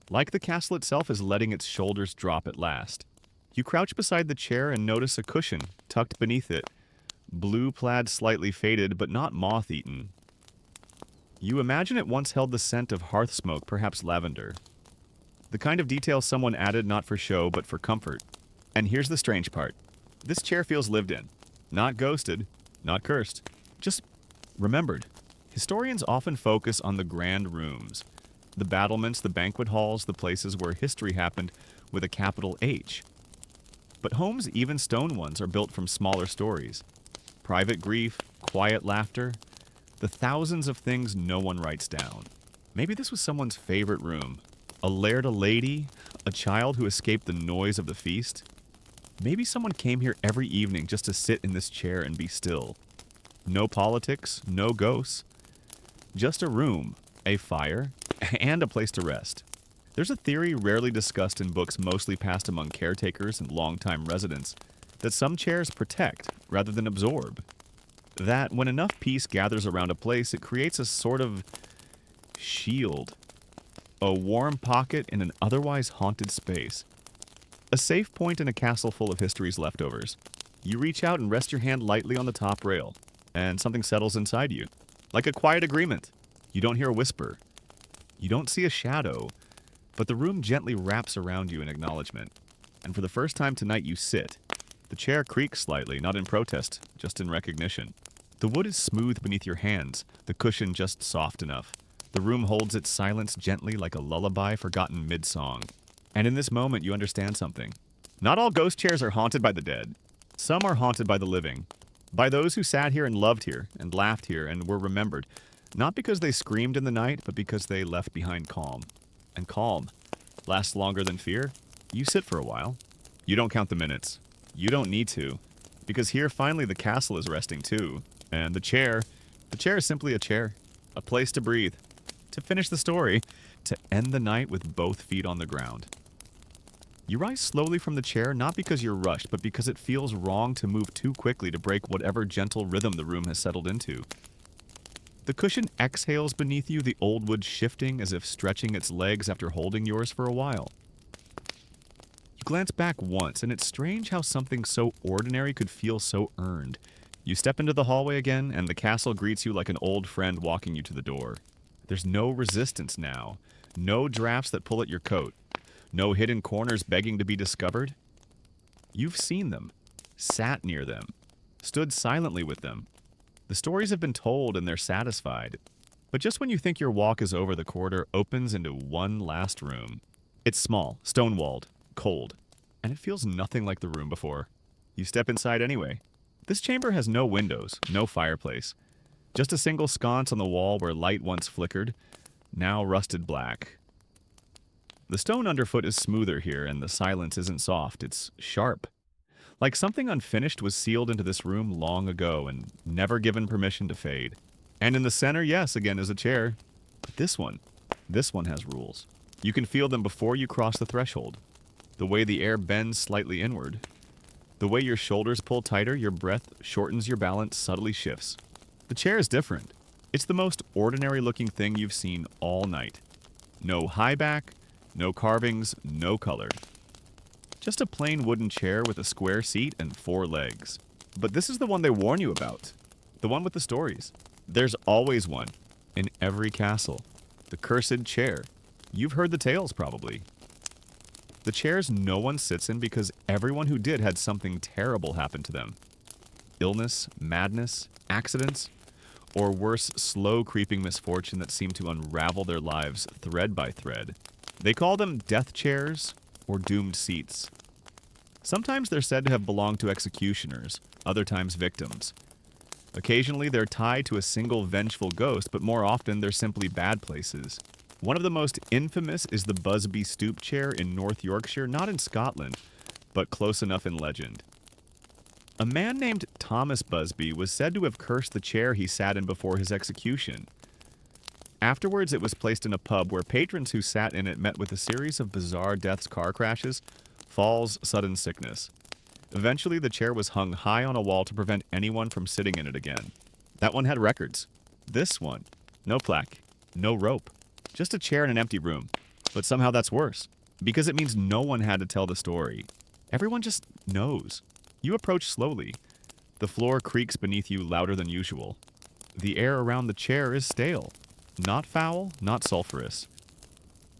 Like the castle itself is letting its shoulders drop at last. You crouch beside the chair and notice a cushion tucked beneath it. Blue plaid slightly faded, but not moth-eaten. You imagine it once held the scent of hearth smoke, perhaps lavender. The kind of detail someone added not for show, but for comfort. And here's the strange part. This chair feels lived in. Not ghosted, not cursed. Just remembered. Historians often focus on the grand rooms. The battlements, the banquet halls, the places where history happened with a capital H. But homes, even stone ones, are built from smaller stories. Private grief, quiet laughter, the thousands of things no one writes down. Maybe this was someone's favorite room. A laird, a lady, a child who escaped the noise of the feast. Maybe someone came here every evening just to sit in this chair and be still. No politics, no ghosts. Just a room, a fire, and a place to rest. There's a theory rarely discussed in books mostly passed among caretakers and longtime residents that some chairs protect rather than absorb. That when enough peace gathers around a place, it creates a sort of shield. A warm pocket in an otherwise haunted space. A safe point in a castle full of history's leftovers. You reach out and rest your hand lightly on the top rail. and something settles inside you. Like a quiet agreement. You don't hear a whisper. You don't see a shadow, but the room gently wraps around you in acknowledgement. And for the first time tonight, you sit. The chair creaks slightly, not in protest, just in recognition. The wood is smooth beneath your hands, the cushion just soft enough. The room holds its silence gently like a lullaby forgotten mid-song. And in this moment, you understand something. Not all ghost chairs are haunted by the dead. Some are haunted by the living. By those who sat here and loved here, and laughed here, and were remembered. Not because they screamed in the night, but because they left behind calm. And calm lasts longer than fear. You sit for a while. You don't count the minutes. You don't need to. Because here, finally, the castle is resting too. And the chair is simply a chair. A place to breathe. To finish the story. To end the night with both feet on the ground. You rise slowly from the chair, not because you're rushed, but because it feels wrong to move too quickly to break whatever gentle rhythm the room has settled into. The cushion exhales beneath you, the old wood shifting as if stretching its legs after holding yours for a while. You glance back once, and it's strange how something so ordinary could feel so earned. You step into the hallway again, and the castle greets you like an old friend walking you to the door. There's no resistance now. No drafts that pull at your coat. No hidden corners begging to be discovered. You've seen them, sat near them, stood silently with them. The stories have been told and they're satisfied. But just when you think your walk is over, the corridor opens into one last room. It's small, stone-walled, cold, and it feels nothing like the room before. You step inside anyway. This chamber has no windows, no fireplace. Just a single sconce on the wall where light once flickered, now rusted black. The stone underfoot is smoother here, and the silence isn't soft, it's sharp. Like something unfinished was sealed into this room long ago and never given permission to fade. And in the center, yes, again is a chair. But this one has rules. You can feel them before you cross the threshold. The way the air bends slightly inward. The way your shoulders pull tighter, your breath shortens, your balance subtly shifts. The chair is different. It's the most ordinary looking thing you've seen all night. No high back, no carvings, no color. Just a plain wooden chair with a square seat and 4 legs. But this is the one they warn you about. The one with the stories. There's always one. In every castle. The cursed chair. You've heard the tales, probably. The chairs no one sits in because everyone who did had something terrible happen to them. Illness, madness, accidents, or worse, slow creeping misfortune that seemed to unravel their lives thread by thread. They call them death chairs or doomed seats. Sometimes they're said to have belonged to executioners, other times victims. Occasionally they're tied to a single vengeful ghost, but more often they're simply bad places. One of the most infamous is the Busby Stoop chair in North Yorkshire, not in Scotland, but close enough in legend. A man named Thomas Busby was said to have cursed the chair he sat in before his execution. Afterwards, it was placed in a pub where patrons who sat in it met with a series of bizarre deaths, car crashes, falls, sudden sickness. Eventually, the chair was hung high on a wall to prevent anyone from sitting in it again. That one had records. This one, no plaque, no rope. Just a chair in an empty room. But somehow that's worse, because it means no one had to tell the story. Everyone just knows. You approach slowly. The floor creaks beneath you louder than usual. The air around the chair is stale. Not foul, not sulfurous.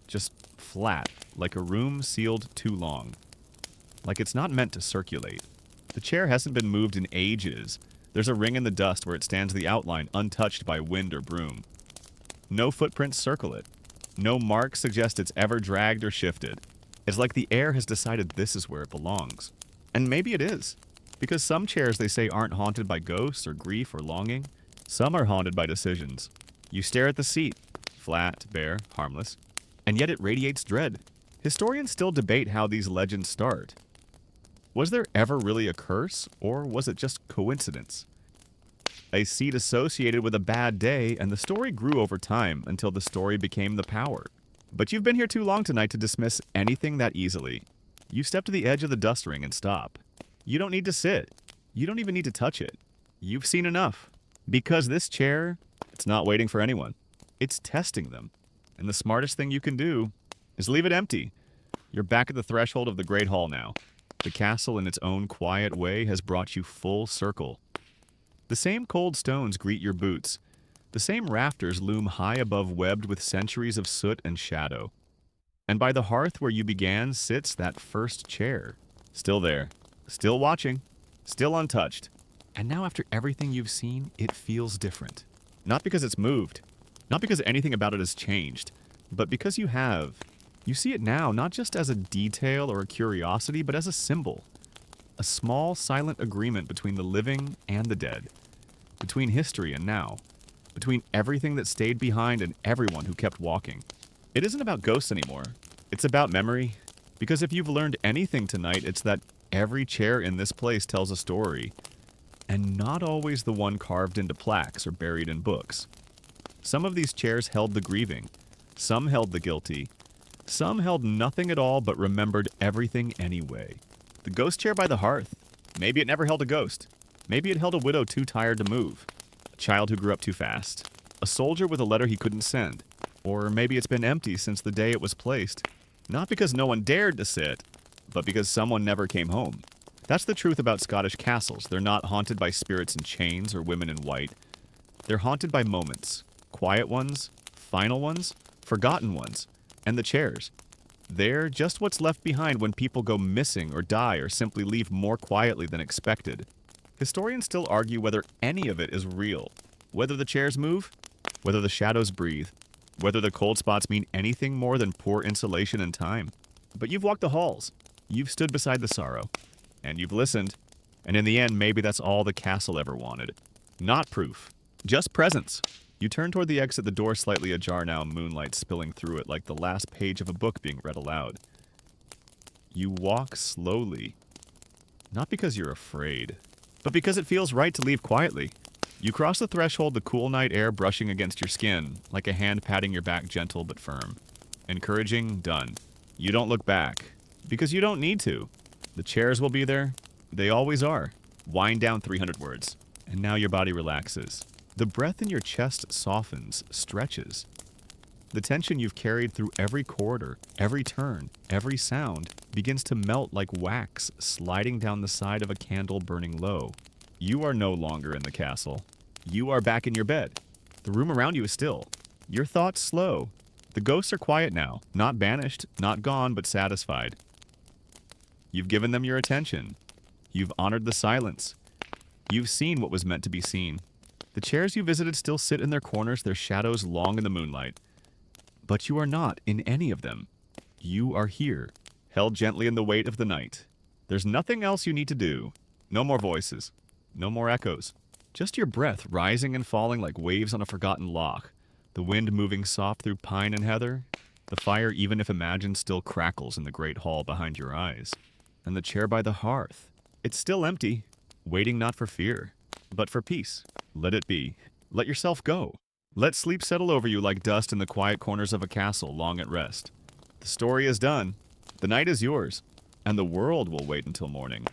Just flat, like a room sealed too long. Like it's not meant to circulate. The chair hasn't been moved in ages. There's a ring in the dust where it stands the outline, untouched by wind or broom. No footprints circle it. No marks suggest it's ever dragged or shifted. It's like the air has decided this is where it belongs. And maybe it is. Because some chairs, they say, aren't haunted by ghosts or grief or longing. Some are haunted by decisions. You stare at the seat. Flat, bare, harmless. And yet it radiates dread. Historians still debate how these legends start. Was there ever really a curse, or was it just coincidence? A seat associated with a bad day, and the story grew over time until the story became the power. But you've been here too long tonight to dismiss anything that easily. You step to the edge of the dust ring and stop. You don't need to sit. You don't even need to touch it. You've seen enough. Because this chair, it's not waiting for anyone. It's testing them. And the smartest thing you can do is leave it empty. You're back at the threshold of the Great Hall now. The castle, in its own quiet way, has brought you full circle. The same cold stones greet your boots. The same rafters loom high above, webbed with centuries of soot and shadow. And by the hearth where you began sits that first chair. Still there, still watching, still untouched. And now after everything you've seen, it feels different. Not because it's moved, not because anything about it has changed, but because you have. You see it now not just as a detail or a curiosity, but as a symbol. A small, silent agreement between the living and the dead. Between history and now. Between everything that stayed behind and everyone who kept walking. It isn't about ghosts anymore. It's about memory. Because if you've learned anything tonight, it's that every chair in this place tells a story. And not always the one carved into plaques or buried in books. Some of these chairs held the grieving. Some held the guilty. Some held nothing at all but remembered everything anyway. The ghost chair by the hearth. Maybe it never held a ghost. Maybe it held a widow too tired to move. A child who grew up too fast. A soldier with a letter he couldn't send. Or maybe it's been empty since the day it was placed. Not because no one dared to sit, but because someone never came home. That's the truth about Scottish castles. They're not haunted by spirits in chains or women in white. They're haunted by moments. Quiet ones, final ones, forgotten ones, and the chairs. They're just what's left behind when people go missing or die or simply leave more quietly than expected. Historians still argue whether any of it is real. Whether the chairs move, whether the shadows breathe, whether the cold spots mean anything more than poor insulation and time. But you've walked the halls. You've stood beside the sorrow. And you've listened. And in the end, maybe that's all the castle ever wanted. Not proof. Just presence. You turn toward the exit, the door slightly ajar now, moonlight spilling through it like the last page of a book being read aloud. You walk slowly. Not because you're afraid, but because it feels right to leave quietly. You cross the threshold, the cool night air brushing against your skin, like a hand patting your back, gentle but firm. Encouraging, done. You don't look back, because you don't need to. The chairs will be there. They always are. Wind down 300 words, and now your body relaxes. The breath in your chest softens, stretches. The tension you've carried through every corridor, every turn, every sound, begins to melt like wax sliding down the side of a candle burning low. You are no longer in the castle. You are back in your bed. The room around you is still. Your thoughts slow. The ghosts are quiet now, not banished, not gone, but satisfied. You've given them your attention. You've honored the silence. You've seen what was meant to be seen. The chairs you visited still sit in their corners, their shadows long in the moonlight. But you are not in any of them. You are here, held gently in the weight of the night. There's nothing else you need to do. No more voices. No more echoes. Just your breath rising and falling like waves on a forgotten loch. The wind moving soft through pine and heather. The fire, even if imagined, still crackles in the great hall behind your eyes. And the chair by the hearth. It's still empty, waiting not for fear, but for peace. Let it be. Let yourself go. Let sleep settle over you like dust in the quiet corners of a castle long at rest. The story is done. The night is yours, and the world will wait until morning.